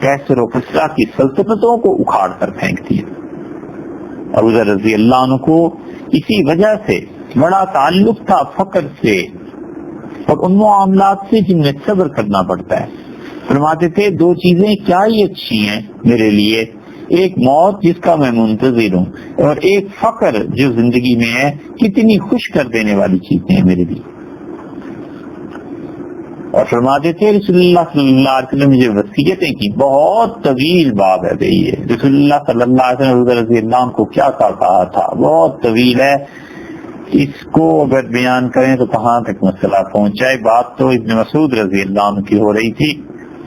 کیسر و کسریٰ کی سلطنتوں کو اکھاڑ کر پھینک دیا۔ ابو ذر رضی اللہ عنہ کو اسی وجہ سے بڑا تعلق تھا فقر سے اور ان معاملات سے جن میں صبر کرنا پڑتا ہے۔ فرماتے تھے 2 چیزیں کیا ہی اچھی ہیں میرے لیے، ایک موت جس کا میں منتظر ہوں اور ایک فقر جو زندگی میں ہے، کتنی خوش کر دینے والی چیزیں ہیں میرے لیے۔ اور فرماتے تھے رسول اللہ صلی اللہ علیہ وسلم مجھے وصیتیں کی، بہت طویل باب ہے بھئی یہ، رسول اللہ صلی اللہ علیہ وسلم رضی اللہ عنہ کو کیا کہا تھا، بہت طویل ہے، اس کو اگر بیان کریں تو کہاں تک مسئلہ پہنچ جائے۔ بات تو ابن مسعود رضی اللہ عنہ کی ہو رہی تھی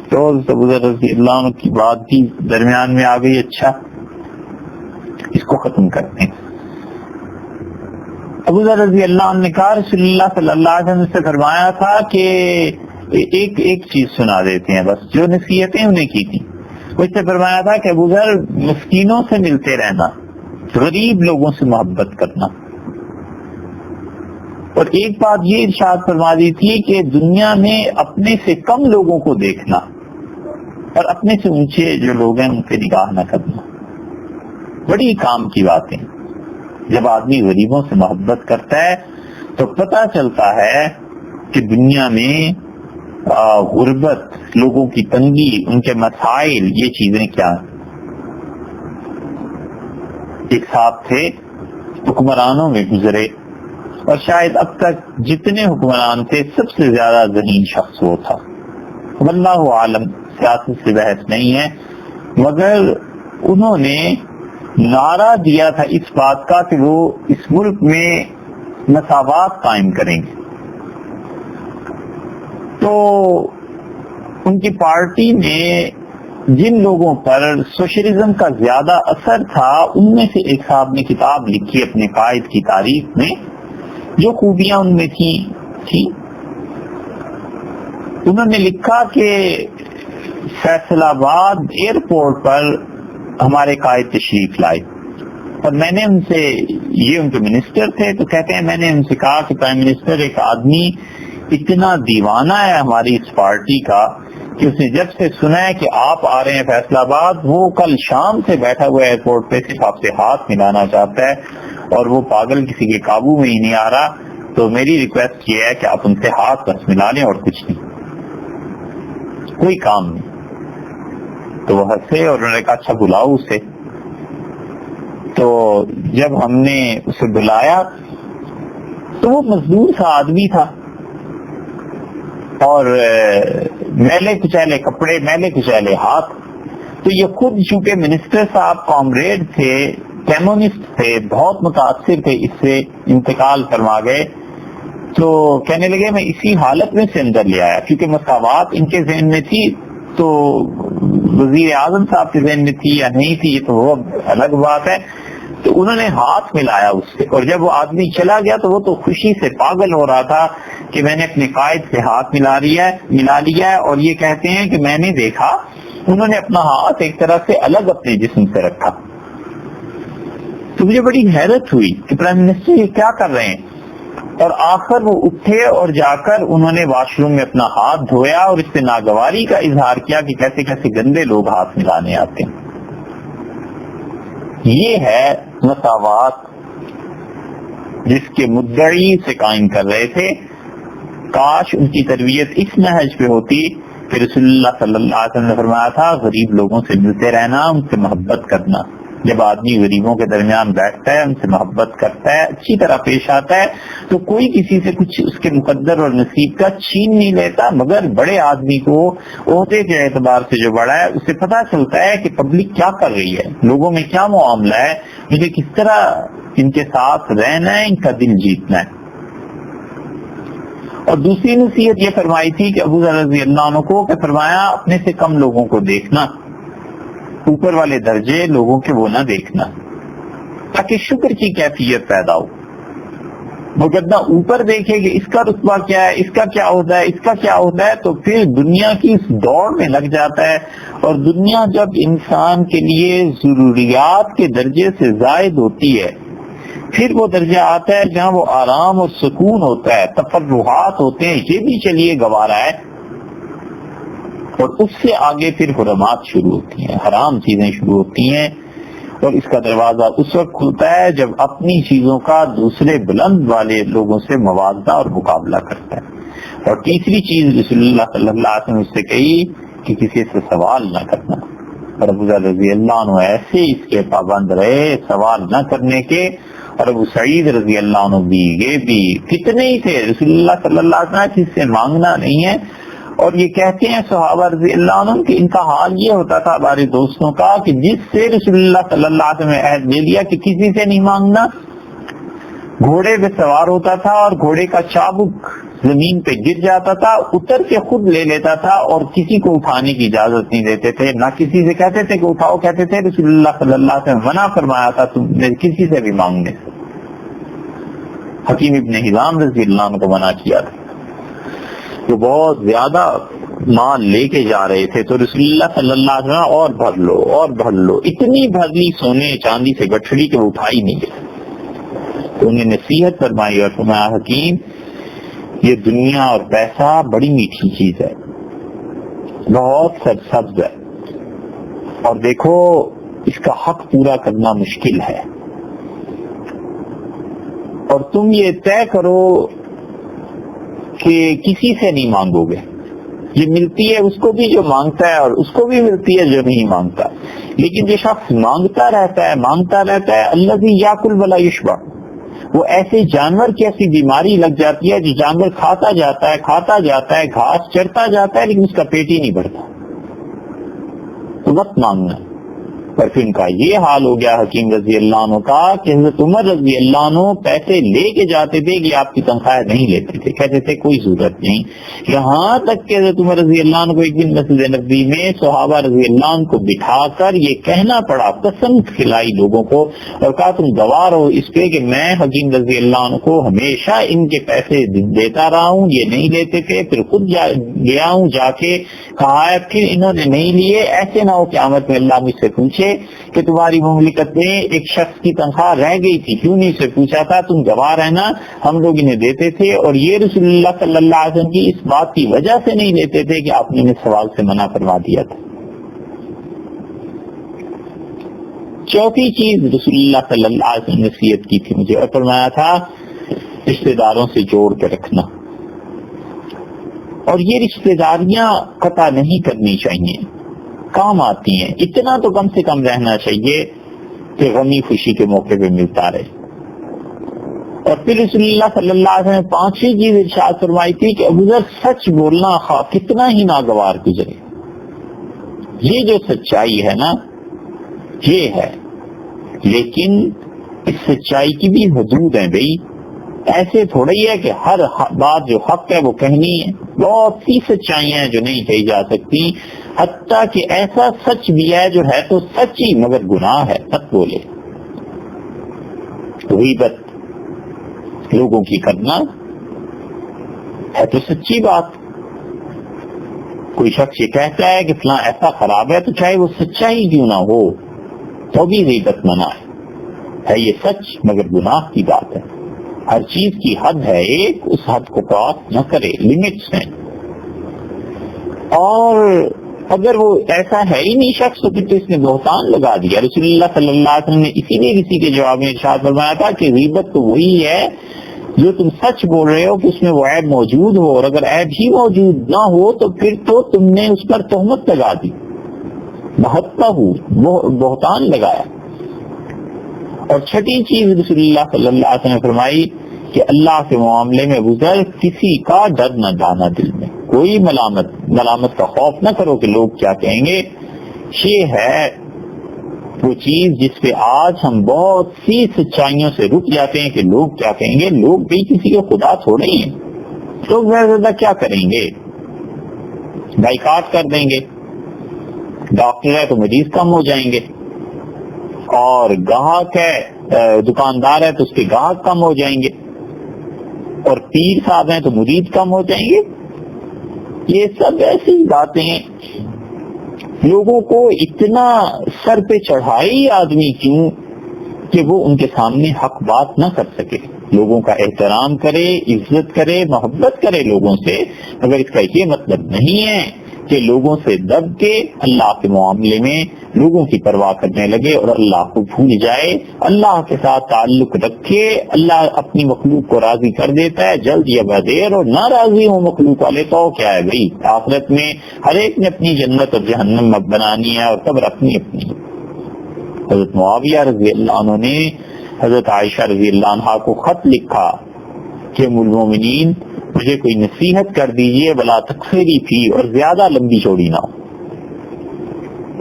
تو ابو ذر رضی اللہ عنہ کی بات بھی درمیان میں آ گئی، اچھا اس کو ختم کرتے ہیں۔ ابو ذر رضی اللہ عنہ نے کہا رسول اللہ صلی اللہ علیہ وسلم سے فرمایا تھا کہ ایک چیز سنا دیتے ہیں، بس جو نصیحتیں انہیں کی تھی اس سے فرمایا تھا کہ ابو ذر مسکینوں سے ملتے رہنا، غریب لوگوں سے محبت کرنا، اور ایک بات یہ ارشاد فرما دی تھی کہ دنیا میں اپنے سے کم لوگوں کو دیکھنا اور اپنے سے اونچے جو لوگ ہیں ان پہ نگاہ نہ کرنا، بڑی کام کی باتیں۔ جب آدمی غریبوں سے محبت کرتا ہے تو پتہ چلتا ہے کہ دنیا میں غربت، لوگوں کی تنگی، ان کے مسائل، یہ چیزیں کیا ہیں۔ ایک صاحب تھے حکمرانوں میں گزرے اور شاید اب تک جتنے حکمران تھے سب سے زیادہ ذہین شخص وہ تھا، واللہ عالم، سیاست سے بحث نہیں ہے، مگر انہوں نے نعرہ دیا تھا اس بات کا کہ وہ اس ملک میں مساوات قائم کریں گے۔ تو ان کی پارٹی میں جن لوگوں پر سوشلزم کا زیادہ اثر تھا ان میں سے ایک صاحب نے کتاب لکھی اپنے قائد کی تعریف میں، جو خوبیاں ان میں تھی انہوں نے لکھا کہ فیصل آباد ایئرپورٹ پر ہمارے قائد تشریف لائے اور میں نے ان سے، یہ ان کے منسٹر تھے، تو کہتے ہیں میں نے ان سے کہا کہ پرائم منسٹر ایک آدمی اتنا دیوانہ ہے ہماری اس پارٹی کا کہ اس نے جب سے سنا ہے کہ آپ آ رہے ہیں فیصل آباد، وہ کل شام سے بیٹھا ہوا ایئرپورٹ پہ صرف آپ سے ہاتھ ملانا چاہتا ہے اور وہ پاگل کسی کے قابو میں ہی نہیں آ رہا، تو میری ریکویسٹ یہ ہے کہ آپ ان سے ہاتھ بس ملا لیں اور کچھ نہیں، کوئی کام نہیں۔ تو وہ ہنسے اور انہوں نے کہا اچھا بلاؤ اسے۔ تو جب ہم نے اسے بلایا تو وہ مزدور سا آدمی تھا اور میلے کچیلے کپڑے، میلے کچیلے ہاتھ، تو یہ خود چونکہ منسٹر صاحب کامریڈ تھے، کمیونسٹ تھے، بہت متاثر تھے، اس سے انتقال فرما گئے، تو کہنے لگے میں اسی حالت میں سے اندر لے آیا، کیونکہ مساوات ان کے ذہن میں تھی تو وزیر اعظم صاحب کے ذہن میں تھی یا نہیں تھی یہ تو وہ الگ بات ہے۔ تو انہوں نے ہاتھ ملایا اس سے، اور جب وہ آدمی چلا گیا تو وہ تو خوشی سے پاگل ہو رہا تھا کہ میں نے اپنے قائد سے ہاتھ ملا لیا ہے، اور یہ کہتے ہیں کہ میں نے دیکھا انہوں نے اپنا ہاتھ ایک طرح سے الگ اپنے جسم سے رکھا. تو مجھے بڑی حیرت ہوئی کہ پرائم منسٹر یہ کیا کر رہے ہیں. اور آخر وہ اٹھے اور جا کر انہوں نے واش روم میں اپنا ہاتھ دھویا اور اس سے ناگواری کا اظہار کیا کہ کیسے کیسے گندے لوگ ہاتھ ملانے آتے ہیں. یہ ہے مساوات جس کے مدعی سے قائم کر رہے تھے. کاش ان کی تربیت اس نہج پہ ہوتی کہ رسول اللہ صلی اللہ علیہ وسلم نے فرمایا تھا غریب لوگوں سے ملتے رہنا، ان سے محبت کرنا. جب آدمی غریبوں کے درمیان بیٹھتا ہے، ان سے محبت کرتا ہے، اچھی طرح پیش آتا ہے، تو کوئی کسی سے کچھ اس کے مقدر اور نصیب کا چھین نہیں لیتا. مگر بڑے آدمی کو عہدے کے اعتبار سے جو بڑا ہے اسے پتہ چلتا ہے کہ پبلک کیا کر رہی ہے، لوگوں میں کیا معاملہ ہے، مجھے کس طرح ان کے ساتھ رہنا ہے، ان کا دل جیتنا ہے. اور دوسری نصیحت یہ فرمائی تھی کہ ابو ذر رضی اللہ عنہ کو کہ فرمایا اپنے سے کم لوگوں کو دیکھنا، اوپر والے درجے لوگوں کے وہ نہ دیکھنا، تاکہ شکر کی کیفیت پیدا ہو. مگر نہ اوپر دیکھے کہ اس کا رتبہ کیا ہے، اس کا کیا ہوتا ہے، اس کا کیا ہوتا ہے، تو پھر دنیا کی اس دوڑ میں لگ جاتا ہے. اور دنیا جب انسان کے لیے ضروریات کے درجے سے زائد ہوتی ہے، پھر وہ درجہ آتا ہے جہاں وہ آرام اور سکون ہوتا ہے، تفرحات ہوتے ہیں، یہ بھی چلیے گوارا ہے. اور اس سے آگے پھر حرمات شروع ہوتی ہیں، حرام چیزیں شروع ہوتی ہیں. اور اس کا دروازہ اس وقت کھلتا ہے جب اپنی چیزوں کا دوسرے بلند والے لوگوں سے موازنہ اور مقابلہ کرتا ہے. اور تیسری چیز رسول اللہ صلی اللہ علیہ وسلم سے کہی کہ کسی سے سوال نہ کرنا. اور ابو ذر رضی اللہ عنہ ایسے اس کے پابند رہے سوال نہ کرنے کے. اور ابو سعید رضی اللہ عنہ بھی یہ بھی کتنے ہی تھے، رسول اللہ صلی اللہ علیہ وسلم کسی سے مانگنا نہیں ہے. اور یہ کہتے ہیں صحابہ رضی اللہ عنہ کہ ان کا حال یہ ہوتا تھا ہمارے دوستوں کا کہ جس سے رسول اللہ صلی اللہ علیہ وسلم نے عہد لے لیا کہ کسی سے نہیں مانگنا، گھوڑے پہ سوار ہوتا تھا اور گھوڑے کا چابک زمین پہ گر جاتا تھا، اتر کے خود لے لیتا تھا اور کسی کو اٹھانے کی اجازت نہیں دیتے تھے، نہ کسی سے کہتے تھے کہ اٹھاؤ، کہتے تھے رسول اللہ صلی اللہ علیہ وسلم منع فرمایا تھا تم نے کسی سے بھی مانگنے سے. حکیم ابن حزام رضی اللہ عنہ کو منع کیا تھا، وہ بہت زیادہ مال لے کے جا رہے تھے تو رسول اللہ صلی اللہ علیہ وسلم اور بھر لو اور بھر لو، اتنی بھر لی سونے چاندی سے گٹھڑی کہ وہ اٹھائی نہیں گئی. تو انہیں نصیحت فرمائی اور فرمایا حکیم یہ دنیا اور پیسہ بڑی میٹھی چیز ہے، بہت سرسبز ہے، اور دیکھو اس کا حق پورا کرنا مشکل ہے. اور تم یہ طے کرو کہ کسی سے نہیں مانگو گے، یہ ملتی ہے اس کو بھی جو مانگتا ہے اور اس کو بھی ملتی ہے جو نہیں مانگتا. لیکن جو شخص مانگتا رہتا ہے الذی یاکل ولا یشبع، وہ ایسے جانور کی ایسی بیماری لگ جاتی ہے جو جانور کھاتا جاتا ہے گھاس چرتا جاتا ہے لیکن اس کا پیٹ ہی نہیں بھرتا. تو مت مانگنا. پر پھر ان کا یہ حال ہو گیا حکیم رضی اللہ عنہ کا کہ حضرت عمر رضی اللہ عنہ پیسے لے کے جاتے تھے کہ آپ کی تنخواہ نہیں لیتے تھے، کہتے تھے کوئی ضرورت نہیں. یہاں تک کہ حضرت عمر رضی اللہ عنہ کو ایک دن مسجد نبوی میں صحابہ رضی اللہ عنہ کو بٹھا کر یہ کہنا پڑا، قسم کھلائی لوگوں کو اور کہا تم گواہ ہو اس پہ کہ میں حکیم رضی اللہ عنہ کو ہمیشہ ان کے پیسے دیتا رہا ہوں، یہ نہیں لیتے تھے، پھر خود گیا ہوں جا کے کہا ہے، پھر انہوں نے نہیں لیے. ایسے نہ ہو قیامت میں اللہ مجھ سے پوچھے کہ تمہاری مملکت میں ایک شخص کی تنخواہ رہ گئی تھی، کیوں نہیں سے پوچھا تھا، تم گواہ رہنا ہم لوگ انہیں دیتے تھے. اور یہ رسول اللہ صلی اللہ علیہ وسلم کی اس بات کی وجہ سے نہیں لیتے تھے کہ آپ نے انہیں سوال سے منع فرما دیا تھا. چوتھی چیز رسول اللہ صلی اللہ علیہ وسلم نے نصیحت کی تھی مجھے اور فرمایا تھا رشتہ داروں سے جوڑ کے رکھنا. اور یہ رشتہ داریاں قطع نہیں کرنی چاہیے، کام آتی ہیں. اتنا تو کم سے کم رہنا چاہیے کہ غمی خوشی کے موقع پہ ملتا رہے. اور پھر رسول اللہ صلی اللہ علیہ وسلم پانچویں چیز ارشاد فرمائی تھی کہ ابو ذر سچ بولنا خواہ کتنا ہی ناگوار گزرے. یہ جو سچائی ہے نا یہ ہے، لیکن اس سچائی کی بھی حدود ہیں بھئی. ایسے تھوڑا ہی ہے کہ ہر بات جو حق ہے وہ کہنی ہے. بہت سی سچائیاں ہیں جو نہیں کہی جا سکتی، حتیٰ کہ ایسا سچ بھی ہے جو ہے تو سچ ہی مگر گناہ ہے، مت بولے. غیبت لوگوں کی کرنا ہے تو سچی بات، کوئی شخص یہ کہتا ہے کہ فلاں ایسا خراب ہے، تو چاہے وہ سچا ہی کیوں نہ ہو تو بھی غیبت منع ہے یہ سچ، مگر گناہ کی بات ہے۔ ہر چیز کی حد ہے ایک، اس حد کو کراس نہ کرے، لمٹس ہیں۔ اور اگر وہ ایسا ہے ہی نہیں شخص تو پھر تو اس نے بہتان لگا دیا۔ رسول اللہ صلی اللہ علیہ وسلم نے اسی لیے کسی کے جواب میں ارشاد فرمایا تھا کہ غیبت تو وہی ہے جو تم سچ بول رہے ہو کہ اس میں وہ عیب موجود ہو، اور اگر عیب ہی موجود نہ ہو تو پھر تو تم نے اس پر تہمت لگا دی، بہتان لگایا۔ اور چھٹی چیز رسول اللہ صلی اللہ علیہ وسلم نے فرمائی کہ اللہ کے معاملے میں گزر کسی کا ڈر نہ ڈالنا دل میں، کوئی ملامت کا خوف نہ کرو کہ لوگ کیا کہیں گے۔ یہ ہے وہ چیز جس پہ آج ہم بہت سی سچائیوں سے رک جاتے ہیں کہ لوگ کیا کہیں گے۔ لوگ بھی کسی کے خدا تھوڑے ہی ہیں، لوگ زیادہ کیا کریں گے، بائیکاٹ کر دیں گے۔ ڈاکٹر ہے تو مریض کم ہو جائیں گے، اور گاہک ہے دکاندار ہے تو اس کے گاہک کم ہو جائیں گے، اور پیر صاحب ہیں تو مرید کم ہو جائیں گے۔ یہ سب ایسی باتیں ہیں۔ لوگوں کو اتنا سر پہ چڑھائی آدمی کیوں کہ وہ ان کے سامنے حق بات نہ کر سکے، لوگوں کا احترام کرے، عزت کرے، محبت کرے لوگوں سے، مگر اس کا یہ مطلب نہیں ہے کہ لوگوں سے دب کے اللہ کے معاملے میں لوگوں کی پرواہ کرنے لگے اور اللہ کو بھول جائے۔ اللہ کے ساتھ تعلق رکھے، اللہ اپنی مخلوق کو راضی کر دیتا ہے جلد یا بدیر، اور نہ راضی ہو مخلوق والے تو کیا ہے بھائی، آخرت میں ہر ایک نے اپنی جنت اور جہنم بنانی ہے، اور قبر اپنی اپنی۔ حضرت معاویہ رضی اللہ عنہ نے حضرت عائشہ رضی اللہ عنہا کو خط لکھا کہ ام المومنین مجھے کوئی نصیحت کر دیجئے بلا تکفیری تھی اور زیادہ لمبی چوڑی نہ ہو۔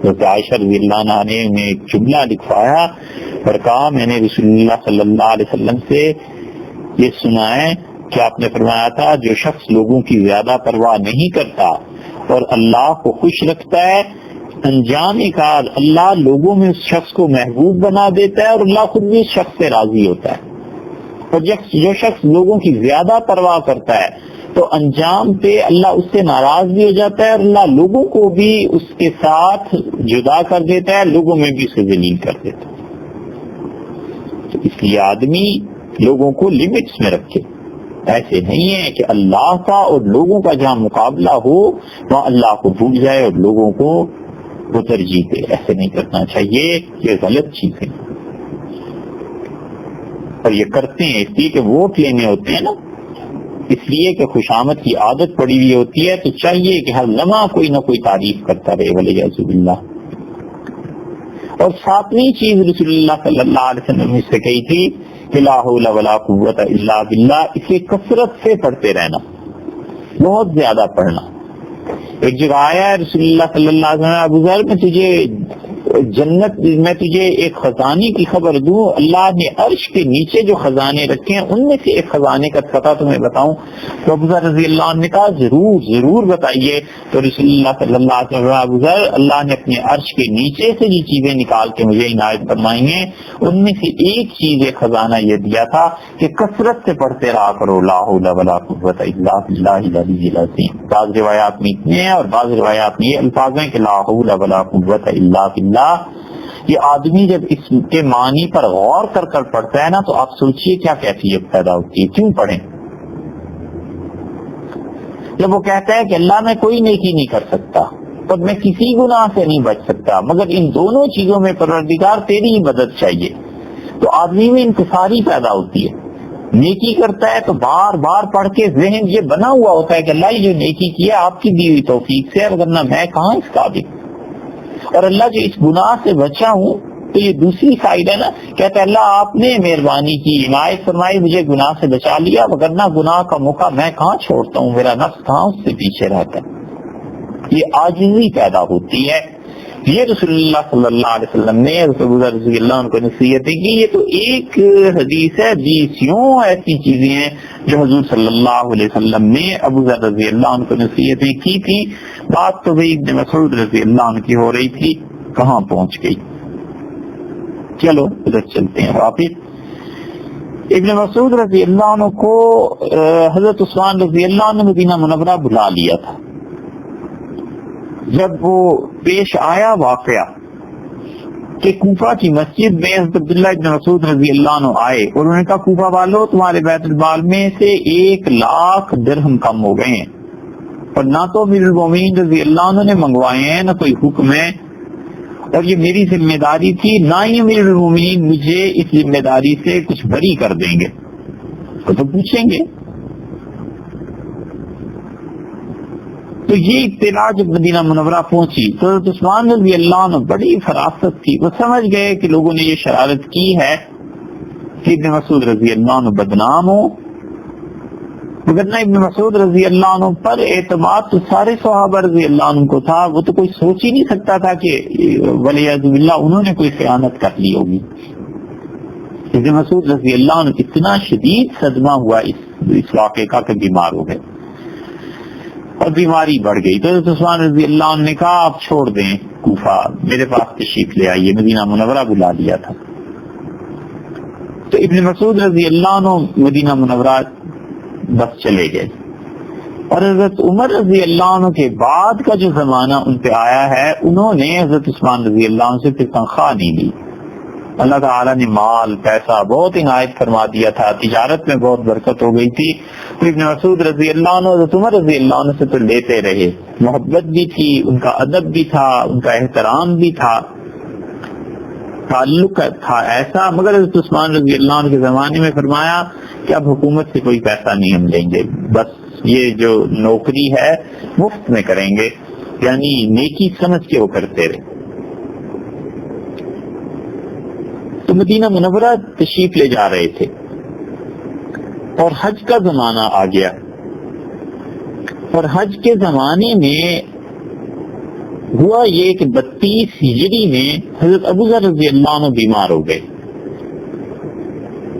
حضرت عائشہ رضی اللہ عنہ نے انہیں ایک جملہ لکھوایا اور کہا میں نے رسول اللہ صلی اللہ علیہ وسلم سے یہ سنا ہے کہ آپ نے فرمایا تھا جو شخص لوگوں کی زیادہ پرواہ نہیں کرتا اور اللہ کو خوش رکھتا ہے، انجام کار اللہ لوگوں میں اس شخص کو محبوب بنا دیتا ہے اور اللہ خود بھی اس شخص سے راضی ہوتا ہے۔ اور جو شخص لوگوں کی زیادہ پرواہ کرتا ہے تو انجام پہ اللہ اس سے ناراض بھی ہو جاتا ہے اور اللہ لوگوں کو بھی اس کے ساتھ جدا کر دیتا ہے، لوگوں میں بھی اسے ذلیل کر دیتا ہے۔ تو اس لیے آدمی لوگوں کو لمٹس میں رکھے، ایسے نہیں ہے کہ اللہ کا اور لوگوں کا جہاں مقابلہ ہو وہاں اللہ کو بھول جائے اور لوگوں کو وہ ترجیح دے۔ ایسے نہیں کرنا چاہیے، یہ غلط چیز ہے۔ اور یہ کرتے ہیں اس لیے کہ ووٹ لینے ہوتے ہیں نا، اس لیے کہ خوشامد کی عادت پڑی ہوئی ہوتی ہے، تو چاہیے کہ ہر لمحہ کوئی نہ کوئی تعریف کرتا رہے، ولیعذ باللہ۔ اور ساتویں چیز رسول اللہ صلی اللہ علیہ وسلم نے اس سے کہی تھی کہ لا حول ولا قوت الا باللہ، اسے کثرت سے پڑھتے رہنا، بہت زیادہ پڑھنا۔ ایک جگہ آیا ہے رسول اللہ صلی اللہ علیہ وسلم، ابو ذر میں تجھے جنت میں تجھے ایک خزانے کی خبر دوں، اللہ نے عرش کے نیچے جو خزانے رکھے ہیں ان میں سے ایک خزانے کا پتہ تمہیں بتاؤں؟ تو ابو ذر رضی اللہ عنہ نے کہا ضرور ضرور بتائیے۔ تو رسول اللہ صلی اللہ علیہ وسلم، ابو ذر اللہ نے اپنے عرش کے نیچے سے جو چیزیں نکال کے مجھے عنایت فرمائی ہیں ان میں سے ایک چیز ایک خزانہ یہ دیا تھا کہ کثرت سے پڑھتے رہا کرو لا حول ولا قوت الا باللہ العلی العظیم۔ بعض روایات میں اتنے ہیں اور بعض روایات میں یہ الفاظ ہیں کہ لا حول ولا قوت الا باللہ۔ یہ آدمی جب اس کے معنی پر غور کر کر پڑھتا ہے نا تو آپ سوچئے کیا کیفیت پیدا ہوتی ہے۔ کیوں پڑھیں؟ جب وہ کہتا ہے کہ اللہ میں کوئی نیکی نہیں کر سکتا اور میں کسی گناہ سے نہیں بچ سکتا مگر ان دونوں چیزوں میں پروردگار تیری ہی مدد چاہیے، تو آدمی میں انکساری پیدا ہوتی ہے۔ نیکی کرتا ہے تو بار بار پڑھ کے ذہن یہ بنا ہوا ہوتا ہے کہ اللہ جو نیکی کیا آپ کی دی ہوئی توفیق سے، ورنہ میں کہاں اس قابل، اور اللہ جو اس گناہ سے بچا ہوں تو یہ دوسری سائڈ ہے نا، کہتا ہے اللہ آپ نے مہربانی کی، عنایت فرمائی، مجھے گناہ سے بچا لیا، وگرنہ گناہ کا موقع میں کہاں چھوڑتا ہوں، میرا نفس کہاں اس سے پیچھے رہتا ہے۔ یہ عاجزی پیدا ہوتی ہے۔ یہ رسول اللہ صلی اللہ علیہ وسلم نے ابو ذر رضی اللہ عنہ کو نصیحتیں کی۔ یہ تو ایک حدیث ہے، بیسیوں ایسی چیزیں ہیں جو حضور صلی اللہ علیہ وسلم نے ابو ذر رضی اللہ عنہ کو نصیحتیں کی تھی۔ بات تو بھائی ابن مسعود رضی اللہ عنہ کی ہو رہی تھی، کہاں پہنچ گئی؟ چلو ادھر چلتے ہیں واپس۔ ابن مسعود رضی اللہ عنہ کو حضرت عثمان رضی اللہ عنہ مدینہ منورہ بلا لیا تھا، جب وہ پیش آیا واقعہ کہ کوفہ کی مسجد میں حضرت عبداللہ ابن مسعود رضی اللہ عنہ آئے اور انہوں نے کہا کوفہ والو تمہارے بیت المال میں سے 1,00,000 درہم کم ہو گئے ہیں، اور نہ تو امیر المومنین رضی اللہ عنہ نے منگوائے ہیں، نہ کوئی حکم ہے، اور یہ میری ذمہ داری تھی، نہ ہی امیر المومنین مجھے اس ذمہ داری سے کچھ بری کر دیں گے، تو پوچھیں گے۔ تو یہ اطلاع جب مدینہ منورہ پہنچی تو حضرت عثمان رضی اللہ عنہ بڑی فراست تھی، وہ سمجھ گئے کہ لوگوں نے یہ شرارت کی ہے کہ ابن مسعود رضی اللہ عنہ بدنام ہو، وگرنہ ابن مسعود رضی اللہ عنہ پر اعتماد تو سارے صحابہ رضی اللہ عنہ کو تھا، وہ تو کوئی سوچ ہی نہیں سکتا تھا کہ والعیاذ باللہ انہوں نے کوئی خیانت کر لی ہوگی۔ ابن مسعود رضی اللہ عنہ اتنا شدید صدمہ ہوا اس واقعے کا کہ بیمار ہو گئے اور بیماری بڑھ گئی۔ تو حضرت عثمان رضی اللہ عنہ نے کہا آپ چھوڑ دیں کوفہ، میرے پاس تشریف لے آئیے، مدینہ منورہ بلا دیا تھا۔ تو ابن مسعود رضی اللہ عنہ مدینہ منورہ بس چلے گئے، اور حضرت عمر رضی اللہ عنہ کے بعد کا جو زمانہ ان پہ آیا ہے، انہوں نے حضرت عثمان رضی اللہ عنہ سے پھر تنخواہ نہیں لی۔ اللہ تعالیٰ نے مال پیسہ بہت عنایت فرما دیا تھا، تجارت میں بہت برکت ہو گئی تھی، تو ابن مسعود رضی اللہ عنہ حضرت عمر رضی اللہ عنہ سے تو لیتے رہے، محبت بھی تھی، ان کا ادب بھی تھا، ان کا احترام بھی تھا، تعلق تھا ایسا، مگر حضرت عثمان رضی اللہ عنہ کے زمانے میں فرمایا کہ اب حکومت سے کوئی پیسہ نہیں ہم لیں گے، بس یہ جو نوکری ہے مفت میں کریں گے، یعنی نیکی سمجھ کے وہ کرتے رہے۔ تو مدینہ منورہ تشریف لے جا رہے تھے اور حج کا زمانہ آ گیا، اور حج کے زمانے میں ہوا یہ کہ 32 ہجری میں حضرت ابو ذر رضی اللہ عنہ بیمار ہو گئے،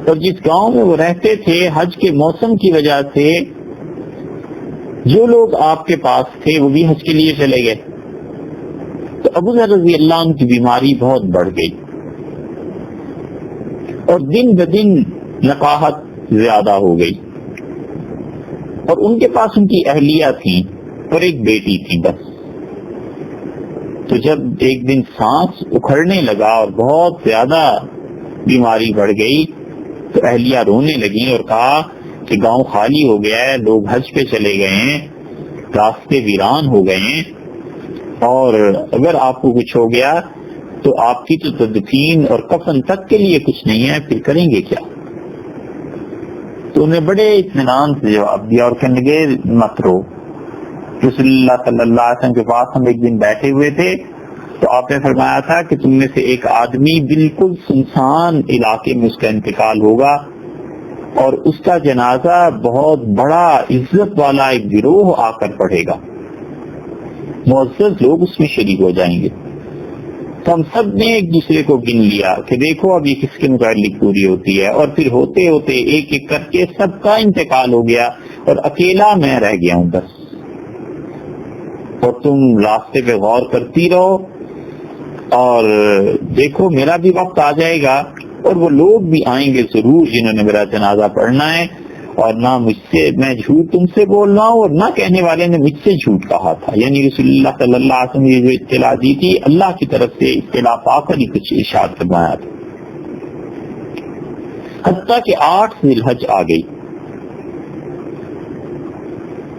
اور جس گاؤں میں وہ رہتے تھے حج کے موسم کی وجہ سے جو لوگ آپ کے پاس تھے وہ بھی حج کے لیے چلے گئے، تو ابو ذر رضی اللہ عنہ کی بیماری بہت بڑھ گئی، اور دن بدن نقاہت زیادہ ہو گئی، اور ان کے پاس ان کی اہلیہ تھی اور ایک بیٹی تھی بس۔ تو جب ایک دن سانس اکھڑنے لگا اور بہت زیادہ بیماری بڑھ گئی تو اہلیہ رونے لگیں اور کہا کہ گاؤں خالی ہو گیا ہے، لوگ حج پہ چلے گئے ہیں، راستے ویران ہو گئے ہیں، اور اگر آپ کو کچھ ہو گیا تو آپ کی تو تدفین اور کفن تک کے لیے کچھ نہیں ہے، پھر کریں گے کیا؟ تو انہیں بڑے اطمینان سے جواب دیا اور کہنے لگے مت رو، رسول اللہ صلی اللہ علیہ وسلم کے پاس ہم ایک دن بیٹھے ہوئے تھے تو آپ نے فرمایا تھا کہ تم میں سے ایک آدمی بالکل سنسان علاقے میں اس کا انتقال ہوگا، اور اس کا جنازہ بہت بڑا عزت والا ایک گروہ آ کر پڑھے گا، معزز لوگ اس میں شریک ہو جائیں گے۔ تو ہم سب نے ایک دوسرے کو گن لیا کہ دیکھو اب یہ کس کے متعلق پوری ہوتی ہے، اور پھر ہوتے ہوتے ایک ایک کر کے سب کا انتقال ہو گیا اور اکیلا میں رہ گیا ہوں بس، اور تم راستے پہ غور کرتی رہو اور دیکھو میرا بھی وقت آ جائے گا اور وہ لوگ بھی آئیں گے ضرور جنہوں نے میرا جنازہ پڑھنا ہے، اور نہ مجھ سے میں جھوٹ تم سے بول رہا ہوں اور نہ کہنے والے نے مجھ سے جھوٹ کہا تھا، یعنی رسول اللہ صلی اللہ علیہ وسلم نے جو اطلاع دی تھی اللہ کی طرف سے اطلاع پا کر ہی کچھ ارشاد فرمایا تھا۔ حتیٰ کہ 8 ذی الحج آ گئی،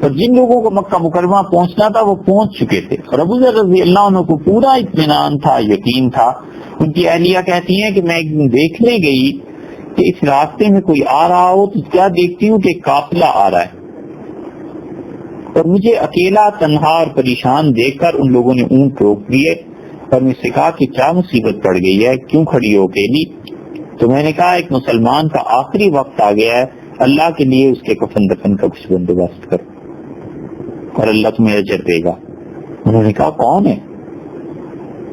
اور جن لوگوں کو مکہ مکرمہ پہنچنا تھا وہ پہنچ چکے تھے، اور ابو ذر رضی اللہ عنہ کو پورا اطمینان تھا، یقین تھا۔ ان کی اہلیہ کہتی ہیں کہ میں ایک دن دیکھنے گئی کہ اس راستے میں کوئی آ رہا ہو تو کیا دیکھتی ہوں کہ ایک قافلہ آ رہا ہے، اور مجھے اکیلا تنہا اور پریشان دیکھ کر ان لوگوں نے اونٹ روک دیے اور مجھ سے کہا کہ کیا مصیبت پڑ گئی ہے، کیوں کھڑی ہو اکیلی؟ تو میں نے کہا ایک مسلمان کا آخری وقت آ گیا ہے، اللہ کے لیے اس کے کفن دفن کا کچھ بندوبست کرو اور اللہ تمہیں اجر دے گا۔ انہوں نے کہا کون ہے؟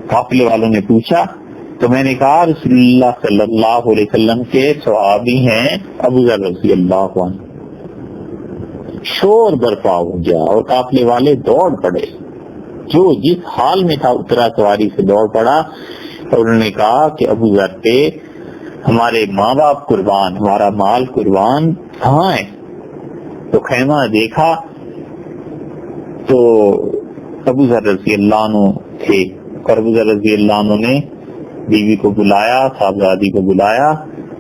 قافلے والوں نے پوچھا تو میں نے کہا رسول اللہ صلی اللہ علیہ وسلم کے صحابی ہیں ابو ذر رضی اللہ عنہ۔ شور برپا ہو گیا اور قافلے والے دوڑ پڑے، جو جس حال میں تھا اترا سواری سے دوڑ پڑا، اور انہوں نے کہا کہ ابو ذر پہ ہمارے ماں باپ قربان، ہمارا مال قربان، کہاں ہے؟ تو خیمہ دیکھا تو ابو ذر رضی اللہ عنہ تھے، اور ابو ذر رضی اللہ عنہ نے بیوی کو بلایا، صاحبزادی کو بلایا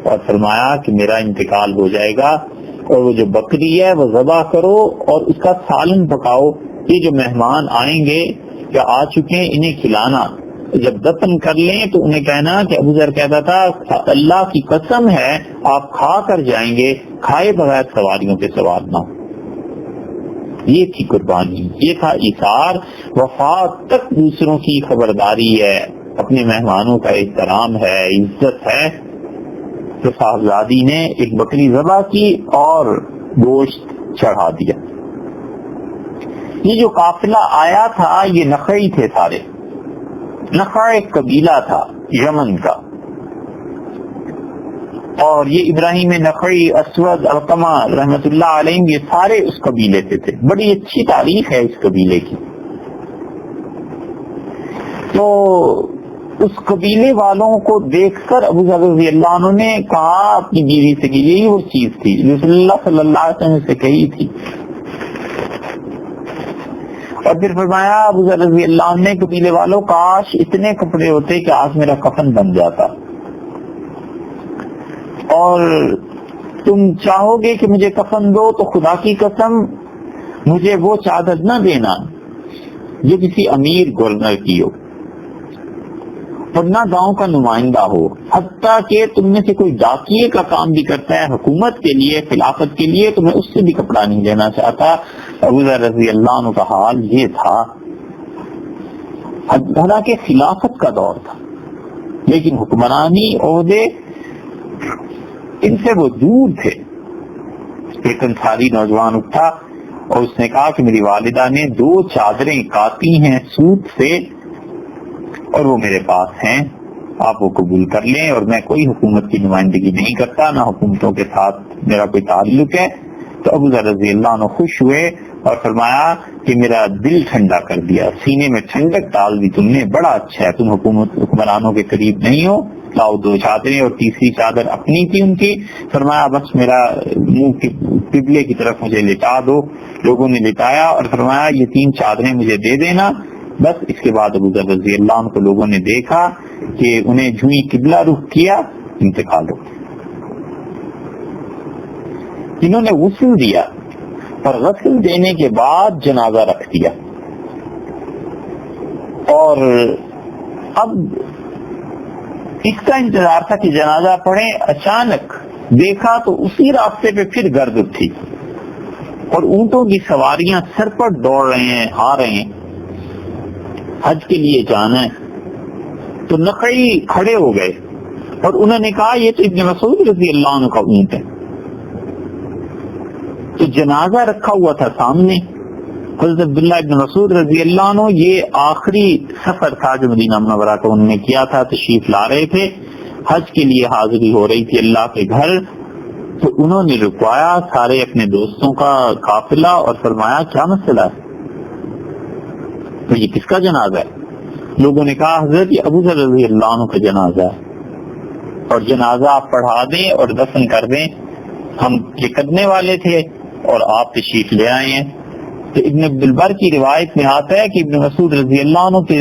اور فرمایا کہ میرا انتقال ہو جائے گا، اور وہ جو بکری ہے وہ ذبح کرو اور اس کا سالن پکاؤ، یہ جو مہمان آئیں گے یا آ چکے ہیں انہیں کھلانا، جب دفن کر لیں تو انہیں کہنا کہ ابو ذر کہتا تھا اللہ کی قسم ہے آپ کھا کر جائیں گے، کھائے بغیر سواریوں پہ سوار نہ ہو۔ یہ تھی قربانی، یہ تھا ایثار، وفات تک دوسروں کی خبرداری ہے، اپنے مہمانوں کا احترام ہے، عزت ہے۔ تو صاحبزادی نے ایک بکری ذبح کی اور گوشت چڑھا دیا۔ یہ جو قافلہ آیا تھا یہ نخعی تھے سارے، نخع ایک قبیلہ تھا یمن کا، اور یہ ابراہیم نخعی، اسود، علقمہ رحمت اللہ علیہ یہ سارے اس قبیلے سے تھے۔ بڑی اچھی تاریخ ہے اس قبیلے کی۔ تو اس قبیلے والوں کو دیکھ کر ابو ذر رضی اللہ عنہ نے کہا اپنی بیوی سے کہ یہی وہ چیز تھی جو رسول اللہ صلی اللہ علیہ وسلم سے کہی تھی، اور پھر فرمایا ابو ذر رضی اللہ عنہ نے قبیلے والوں کاش اتنے کپڑے ہوتے کہ آج میرا کفن بن جاتا، اور تم چاہو گے کہ مجھے کفن دو تو خدا کی قسم مجھے وہ چادر نہ دینا جو کسی امیر گورنر کی ہو اور نہ گاؤں کا نمائندہ ہو، حتیٰ کہ تم میں سے کوئی ڈاکیے کا کام بھی کرتا ہے حکومت کے لیے، خلافت کے لیے، تو میں اس سے بھی کپڑا نہیں دینا چاہتا۔ ابو ذر رضی اللہ عنہ کا حال یہ تھا، حالانکہ خلافت کا دور تھا لیکن حکمرانی عہدے ان سے وہ دور تھے۔ ایک انصاری نوجوان اٹھا اور اس نے کہا کہ میری والدہ نے 2 چادریں کاتی ہیں سوت سے اور وہ میرے پاس ہیں، آپ وہ قبول کر لیں، اور میں کوئی حکومت کی نمائندگی نہیں کرتا، نہ حکومتوں کے ساتھ میرا کوئی تعلق ہے۔ تو ابو ذر رضی اللہ عنہ خوش ہوئے اور فرمایا کہ میرا دل ٹھنڈا کر دیا، سینے میں ٹھنڈک ڈال دی تم نے، بڑا اچھا ہے، تم حکمرانوں کے قریب نہیں ہو، لاؤ 2 چادریں، اور تیسری چادر اپنی تھی ان کی، فرمایا بس میرا منہ قبلے کی طرف مجھے لٹا دو۔ لوگوں نے لٹایا اور فرمایا یہ 3 چادریں مجھے دے دینا بس۔ اس کے بعد ابو ذر رضی اللہ عنہ کو لوگوں نے دیکھا کہ انہیں جوئی قبلہ رخ کیا، انتقال ہو گیا۔ انہوں نے غسل دیا اور غسل دینے کے بعد جنازہ رکھ دیا، اور اب اس کا انتظار تھا کہ جنازہ پڑھیں، اچانک دیکھا تو اسی راستے پہ پھر گرد تھی اور اونٹوں کی سواریاں سر پر دوڑ رہے ہیں، آ رہے ہیں، حج کے لیے جانا ہے۔ تو نخعی کھڑے ہو گئے اور انہوں نے کہا یہ تو ابن مسعود رضی اللہ عنہ کا اونٹ ہے۔ تو جنازہ رکھا ہوا تھا سامنے، حضرت عبداللہ ابن مسعود رضی اللہ عنہ یہ آخری سفر تھا جو مدینہ منورہ کا انہوں نے کیا تھا، تشریف لا رہے تھے، حج کے لیے حاضری ہو رہی تھی اللہ کے گھر۔ تو انہوں نے رکوایا سارے اپنے دوستوں کا قافلہ اور فرمایا کیا مسئلہ ہے، تو یہ کس کا جنازہ ہے؟ لوگوں نے کہا حضرت یہ ابو ذر رضی اللہ عنہ کا جنازہ ہے، اور جنازہ آپ پڑھا دیں اور دفن کر دیں، ہم یہ کرنے والے تھے اور آپ تشریف لے آئے ہیں۔ تو ابن عبد البر کی روایت میں آتا ہے کہ ابن مسعود رضی اللہ عنہ کے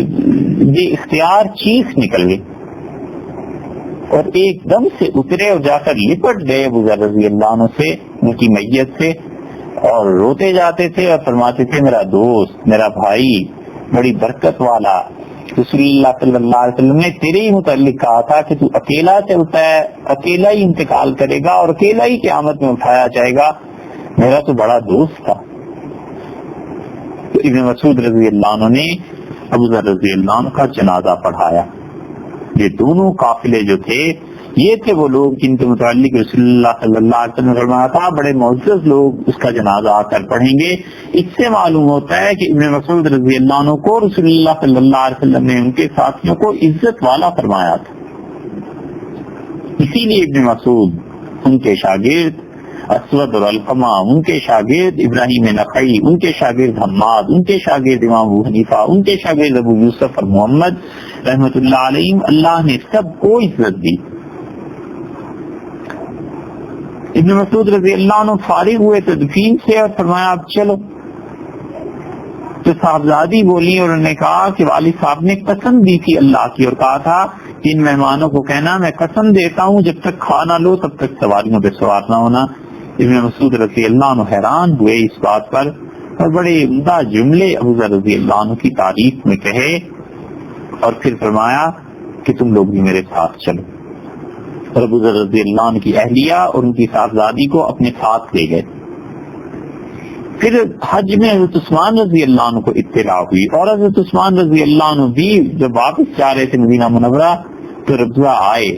بے اختیار چیخ نکل گئی اور ایک دم سے اترے اور جا کر لپٹ گئے ابو ذر رضی اللہ عنہ سے، ان کی میت سے، اور روتے جاتے تھے اور فرماتے تھے میرا دوست، میرا بھائی، بڑی برکت والا، رسول اللہ صلی اللہ علیہ وسلم نے تیرے ہی متعلق کہا تھا کہ تو اکیلا چلتا ہے، اکیلا ہی انتقال کرے گا اور اکیلا ہی قیامت میں اٹھایا جائے گا، میرا تو بڑا دوست تھا۔ تو ابن مسعود رضی اللہ عنہ نے ابو ذر رضی اللہ عنہ کا جنازہ پڑھایا۔ یہ دونوں قافلے جو تھے یہ تھے وہ لوگ جن کے متعلق رسول اللہ صلی اللہ علیہ وسلم نے فرمایا تھا بڑے معزز لوگ اس کا جنازہ آ کر پڑھیں گے۔ اس سے معلوم ہوتا ہے کہ ابن مسعود رضی اللہ عنہ کو رسول اللہ صلی اللہ علیہ وسلم نے ان کے ساتھیوں کو عزت والا فرمایا تھا، اسی لیے ابن مسعود، ان کے شاگرد اسود اور علقمہ، ان کے شاگرد ابراہیم نخعی، ان کے شاگرد حماد، ان کے شاگرد امام ابو حنیفہ، ان کے شاگرد ابو یوسف اور محمد رحمت اللہ علیہ، اللہ نے سب کو عزت دی۔ ابن مسعود رضی اللہ عنہ فارغ ہوئے تدفین سے اور فرمایا اب چلو۔ تو صاحبزادی بولی اور انہوں نے کہا کہ والد صاحب نے قسم دی تھی اللہ کی اور کہا تھا کہ ان مہمانوں کو کہنا میں قسم دیتا ہوں جب تک کھا نہ لو تب تک سواریوں پہ سوار نہ ہونا۔ ابن مسعود رضی اللہ عنہ حیران ہوئے اس بات پر اور بڑے عمدہ جملے ابو ذر رضی اللہ عنہ کی تعریف میں کہے اور پھر فرمایا کہ تم لوگ بھی میرے ساتھ چلو، اور ابو ذر رضی اللہ عنہ کی اہلیہ اور ان کی صاحبزادی کو اپنے ساتھ لے گئے۔ پھر حج میں حضرت عثمان رضی اللہ عنہ کو اطلاع ہوئی اور حضرت عثمان رضی اللہ عنہ بھی جب واپس جا رہے تھے مدینہ منورہ تو ربضہ آئے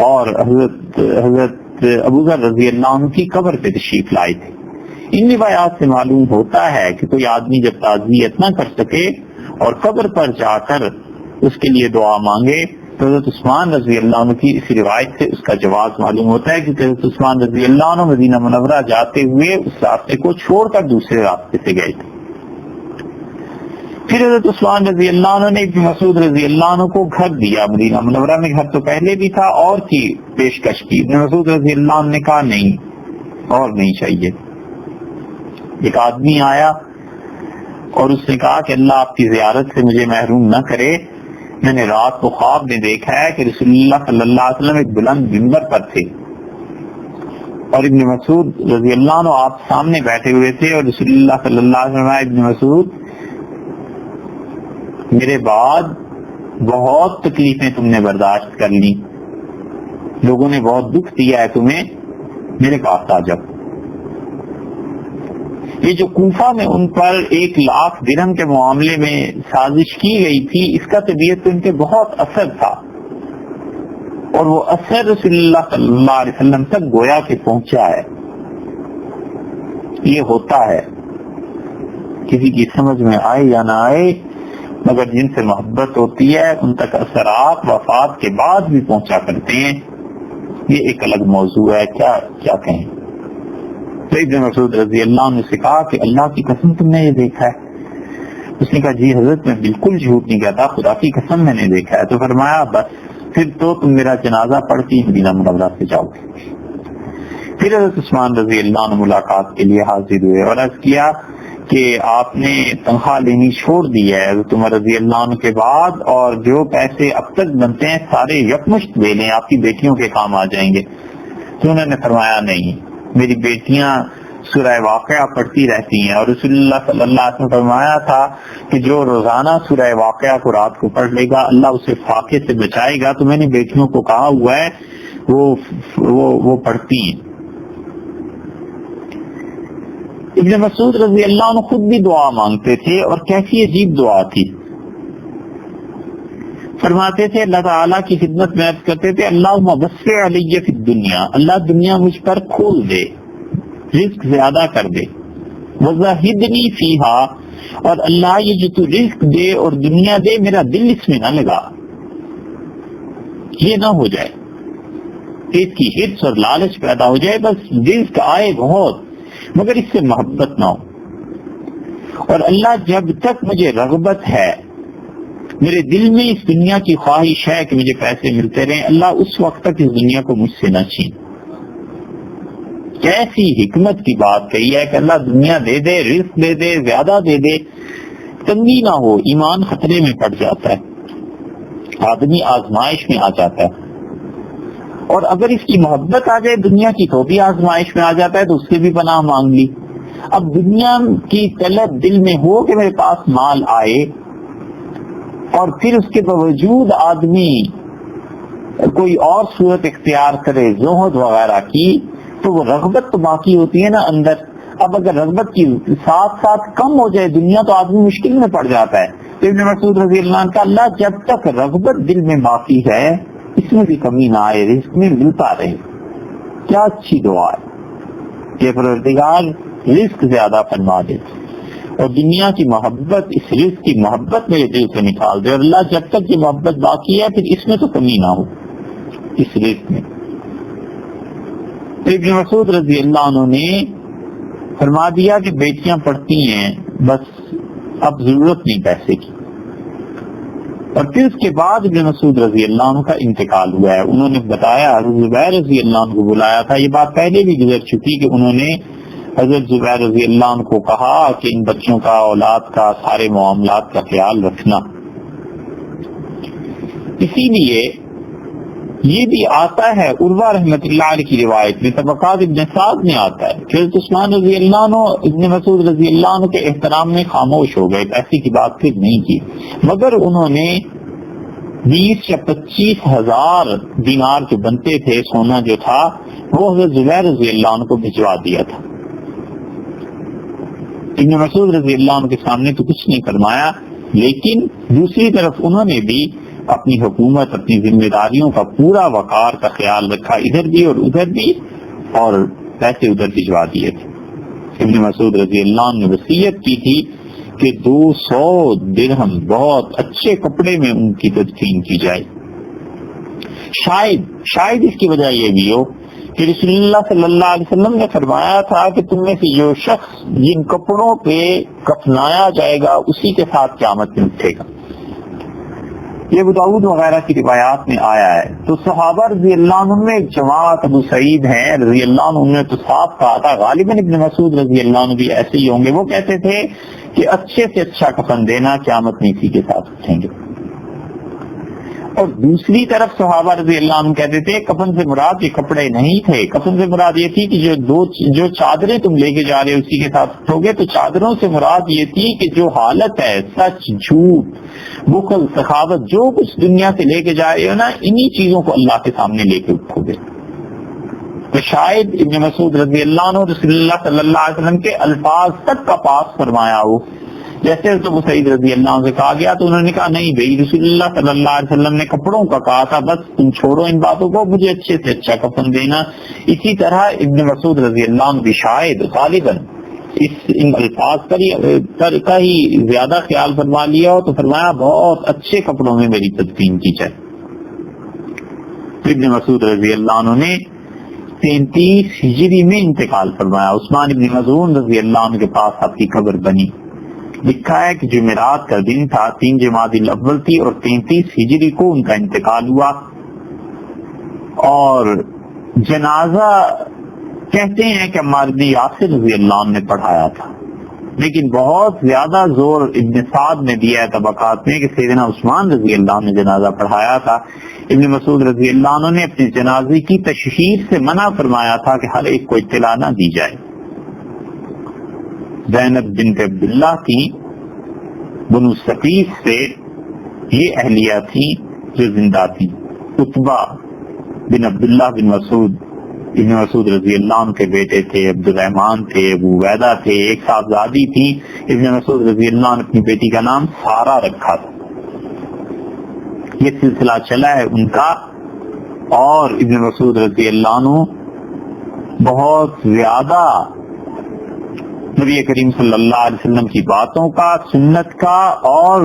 اور حضرت ابو ذر رضی اللہ عنہ کی قبر پہ تشریف لائے تھے۔ ان روایات سے معلوم ہوتا ہے کہ کوئی آدمی جب تعزیت نہ کر سکے اور قبر پر جا کر اس کے لیے دعا مانگے تو حضرت عثمان رضی اللہ عنہ کی اس روایت سے اس کا جواز معلوم ہوتا ہے، کیونکہ حضرت عثمان رضی اللہ عنہ مدینہ منورہ جاتے ہوئے اس راستے کو چھوڑ کر دوسرے راستے سے گئے تھے۔ پھر حضرت عثمان رضی اللہ عنہ نے ابن مسعود رضی اللہ عنہ کو گھر دیا مدینہ منورہ میں، گھر تو پہلے بھی تھا اور کی پیشکش کی۔ ابن مسعود رضی اللہ عنہ نے کہا نہیں اور نہیں چاہیے۔ ایک آدمی آیا اور اس نے کہا کہ اللہ آپ کی زیارت سے مجھے محروم نہ کرے، میں نے رات کو خواب میں دیکھا ہے کہ رسول اللہ صلی اللہ علیہ وسلم ایک بلند منبر پر تھے اور ابن مسعود رضی اللہ عنہ آپ سامنے بیٹھے ہوئے تھے اور رسول اللہ صلی اللہ علیہ وسلم ابن مسعود میرے بعد بہت تکلیفیں تم نے برداشت کر لی، لوگوں نے بہت دکھ دیا ہے تمہیں، میرے پاس آ جاؤ۔ یہ جو کوفہ میں ان پر 1,00,000 درہم کے معاملے میں سازش کی گئی تھی، اس کا طبیعت ان کے بہت اثر تھا اور وہ اثر رسول اللہ صلی اللہ علیہ وسلم تک گویا کہ پہنچا ہے۔ یہ ہوتا ہے کسی کی سمجھ میں آئے یا نہ آئے، مگر جن سے محبت ہوتی ہے ان تک اثرات وفات کے بعد بھی پہنچا کرتے ہیں۔ یہ ایک الگ موضوع ہے، کیا کہیں۔ تو ابن مسعود رضی اللہ عنہ سے کہا کہ اللہ کی قسم تم نے یہ دیکھا ہے؟ اس نے کہا جی حضرت میں بالکل جھوٹ نہیں کہتا، خدا کی قسم میں نے دیکھا ہے۔ تو فرمایا بس پھر تو تم میرا جنازہ پڑھ کے مدینہ منورہ سے جاؤ گے۔ پھر حضرت عثمان رضی اللہ عنہ ملاقات کے لیے حاضر ہوئے اور عرض کیا کہ آپ نے تنخواہ لینی چھوڑ دی ہے حضرت عمر رضی اللہ عنہ کے بعد، اور جو پیسے اب تک بنتے ہیں سارے یکمشت لے لیں، آپ کی بیٹیوں کے کام آ جائیں گے۔ تو انہوں نے فرمایا نہیں، میری بیٹیاں سورہ واقعہ پڑھتی رہتی ہیں اور رسول اللہ صلی اللہ علیہ وسلم فرمایا تھا کہ جو روزانہ سورہ واقعہ کو رات کو پڑھ لے گا اللہ اسے فاقے سے بچائے گا۔ تو میں نے بیٹیوں کو کہا ہوا ہے وہ پڑھتی ہیں۔ ابن مسعود رضی اللہ عنہ خود بھی دعا مانگتے تھے اور کیسی عجیب دعا تھی۔ فرماتے تھے اللہ تعالیٰ کی خدمت میں عرض کرتے تھے اللہم وسع علی فی الدنیا، اللہ دنیا مجھ پر کھول دے، رزق زیادہ کر دے، وزہدنی فیہا، اور اللہ یہ جو تو رزق دے اور دنیا دے میرا دل اس میں نہ لگا، یہ نہ ہو جائے کہ اس کی حرص اور لالچ پیدا ہو جائے، بس رزق آئے بہت مگر اس سے محبت نہ ہو، اور اللہ جب تک مجھے رغبت ہے، میرے دل میں اس دنیا کی خواہش ہے کہ مجھے پیسے ملتے رہیں، اللہ اس وقت تک اس دنیا کو مجھ سے نہ چھین۔ کیسی حکمت کی بات کہی ہے کہ اللہ دنیا دے دے، رزق دے دے، زیادہ دے دے، تنگی نہ ہو۔ ایمان خطرے میں پڑ جاتا ہے، آدمی آزمائش میں آ جاتا ہے، اور اگر اس کی محبت آ جائے دنیا کی تو بھی آزمائش میں آ جاتا ہے، تو اس سے بھی پناہ مانگ لی۔ اب دنیا کی طلب دل میں ہو کہ میرے پاس مال آئے، اور پھر اس کے باوجود آدمی کوئی اور صورت اختیار کرے زہد وغیرہ کی، تو وہ رغبت تو باقی ہوتی ہے نا اندر۔ اب اگر رغبت کی ساتھ ساتھ کم ہو جائے دنیا تو آدمی مشکل میں پڑ جاتا ہے۔ تو ابن مسعود رضی اللہ عنہ کا اللہ جب تک رغبت دل میں باقی ہے اس میں بھی کمی نہ آئے، رزق میں ملتا رہے۔ کیا اچھی دعا ہے کہ پروردگار رزق زیادہ فرما دے اور دنیا کی محبت، اس رزق کی محبت میرے دل سے نکال دے، اور اللہ جب تک یہ محبت باقی ہے پھر اس میں تو کمی نہ ہو اس رزق میں۔ ابن مسعود رضی اللہ عنہ نے فرما دیا کہ بیٹیاں پڑھتی ہیں، بس اب ضرورت نہیں پیسے کی۔ اور پھر اس کے بعد ابن مسعود رضی اللہ عنہ کا انتقال ہوا ہے۔ انہوں نے بتایا، زبیر رضی اللہ عنہ کو بلایا تھا، یہ بات پہلے بھی گزر چکی کہ انہوں نے حضرت زبیر رضی اللہ عنہ کو کہا کہ ان بچوں کا، اولاد کا، سارے معاملات کا خیال رکھنا۔ اسی لیے یہ بھی آتا ہے عروہ رحمۃ اللہ علیہ کی روایت میں، طبقات ابن سعد میں آتا ہے کہ حضرت عثمان رضی اللہ عنہ ابن مسعود رضی اللہ عنہ کے احترام میں خاموش ہو گئے، پیسے کی بات پھر نہیں کی، مگر انہوں نے 20 یا 25 ہزار دینار جو بنتے تھے، سونا جو تھا، وہ حضرت زبیر رضی اللہ عنہ کو بھجوا دیا تھا۔ ابن مسعود رضی اللہ عنہ کے سامنے تو کچھ نہیں فرمایا، لیکن دوسری طرف انہوں نے بھی اپنی حکومت، اپنی ذمہ داریوں کا پورا وقار کا خیال رکھا، ادھر بھی اور ادھر بھی، اور پیسے ادھر بھجوا دیے تھے۔ ابن مسعود رضی اللہ عنہ نے وصیت کی تھی کہ 200 درہم بہت اچھے کپڑے میں ان کی تدفین کی جائے۔ شاید اس کی وجہ یہ بھی ہو کہ رسول اللہ صلی اللہ علیہ وسلم نے فرمایا تھا کہ تم میں سے جو شخص جن کپڑوں پہ کفنایا جائے گا اسی کے ساتھ قیامت میں اٹھے گا۔ یہ ابو داؤد وغیرہ کی روایات میں آیا ہے۔ تو صحابہ رضی اللہ عنہ میں ایک جماعت، ابو سعید ہیں رضی اللہ عنہ نے تو صاف کہا تھا، غالباً ابن مسعود رضی اللہ عنہ بھی ایسے ہی ہوں گے، وہ کہتے تھے کہ اچھے سے اچھا کفن دینا، قیامت میں اسی کے ساتھ اٹھیں گے۔ اور دوسری طرف صحابہ رضی اللہ عنہ کہتے تھے کفن سے مراد یہ کپڑے نہیں تھے، کفن سے مراد یہ تھی کہ جو چادریں تم لے کے جا رہے ہو اسی کے ساتھ اٹھو گے۔ تو چادروں سے مراد یہ تھی کہ جو حالت ہے، سچ، جھوٹ، بخل، سخاوت، جو کچھ دنیا سے لے کے جا رہے ہو نا، انہی چیزوں کو اللہ کے سامنے لے کے اٹھو گے۔ تو شاید ابن مسعود رضی اللہ عنہ رسول اللہ صلی اللہ علیہ وسلم کے الفاظ تک کا پاس فرمایا ہو، جیسے تو ابو سعید رضی اللہ عنہ سے کہا گیا تو انہوں نے کہا نہیں بھائی، رسول اللہ صلی اللہ علیہ وسلم نے کپڑوں کا کہا تھا، بس تم چھوڑو ان باتوں کو، مجھے اچھے سے اچھا کفن دینا۔ اسی طرح ابن مسعود رضی اللہ عنہ بھی شاید غالباً ان الفاظ کا ہی زیادہ خیال فرما لیا ہو، تو فرمایا بہت اچھے کپڑوں میں میری تدفین کی جائے۔ ابن مسعود رضی اللہ عنہ نے 33 ہجری میں انتقال فرمایا۔ عثمان ابن مظعون رضی اللہ عنہ کے پاس آپ کی قبر بنی۔ لکھا ہے کہ جمعرات کا دن تھا، 3 جمادی الاول تھی، اور 33 ہجری کو ان کا انتقال ہوا، اور جنازہ کہتے ہیں کہ عمار بن یاسر رضی اللہ عنہ نے پڑھایا تھا، لیکن بہت زیادہ زور ابن سعد نے دیا ہے طبقات میں کہ سیدنا عثمان رضی اللہ عنہ نے جنازہ پڑھایا تھا۔ ابن مسعود رضی اللہ عنہ نے اپنی جنازے کی تشہیر سے منع فرمایا تھا کہ ہر ایک کو اطلاع نہ دی جائے۔ زینب بنت عبداللہ کی بنو ثقیف سے یہ اہلیہ تھی جو زندہ تھی۔ عتبہ بن عبداللہ بن مسعود ابن مسعود رضی اللہ عنہ کے بیٹے تھے، عبد الرحمن تھے، ابو عبیدہ تھے، ایک صاحبزادی تھی ابن مسعود رضی اللہ عنہ اپنی بیٹی کا نام سارہ رکھا تھا۔ یہ سلسلہ چلا ہے ان کا، اور ابن مسعود رضی اللہ عنہ بہت زیادہ نبی کریم صلی اللہ علیہ وسلم کی باتوں کا، سنت کا اور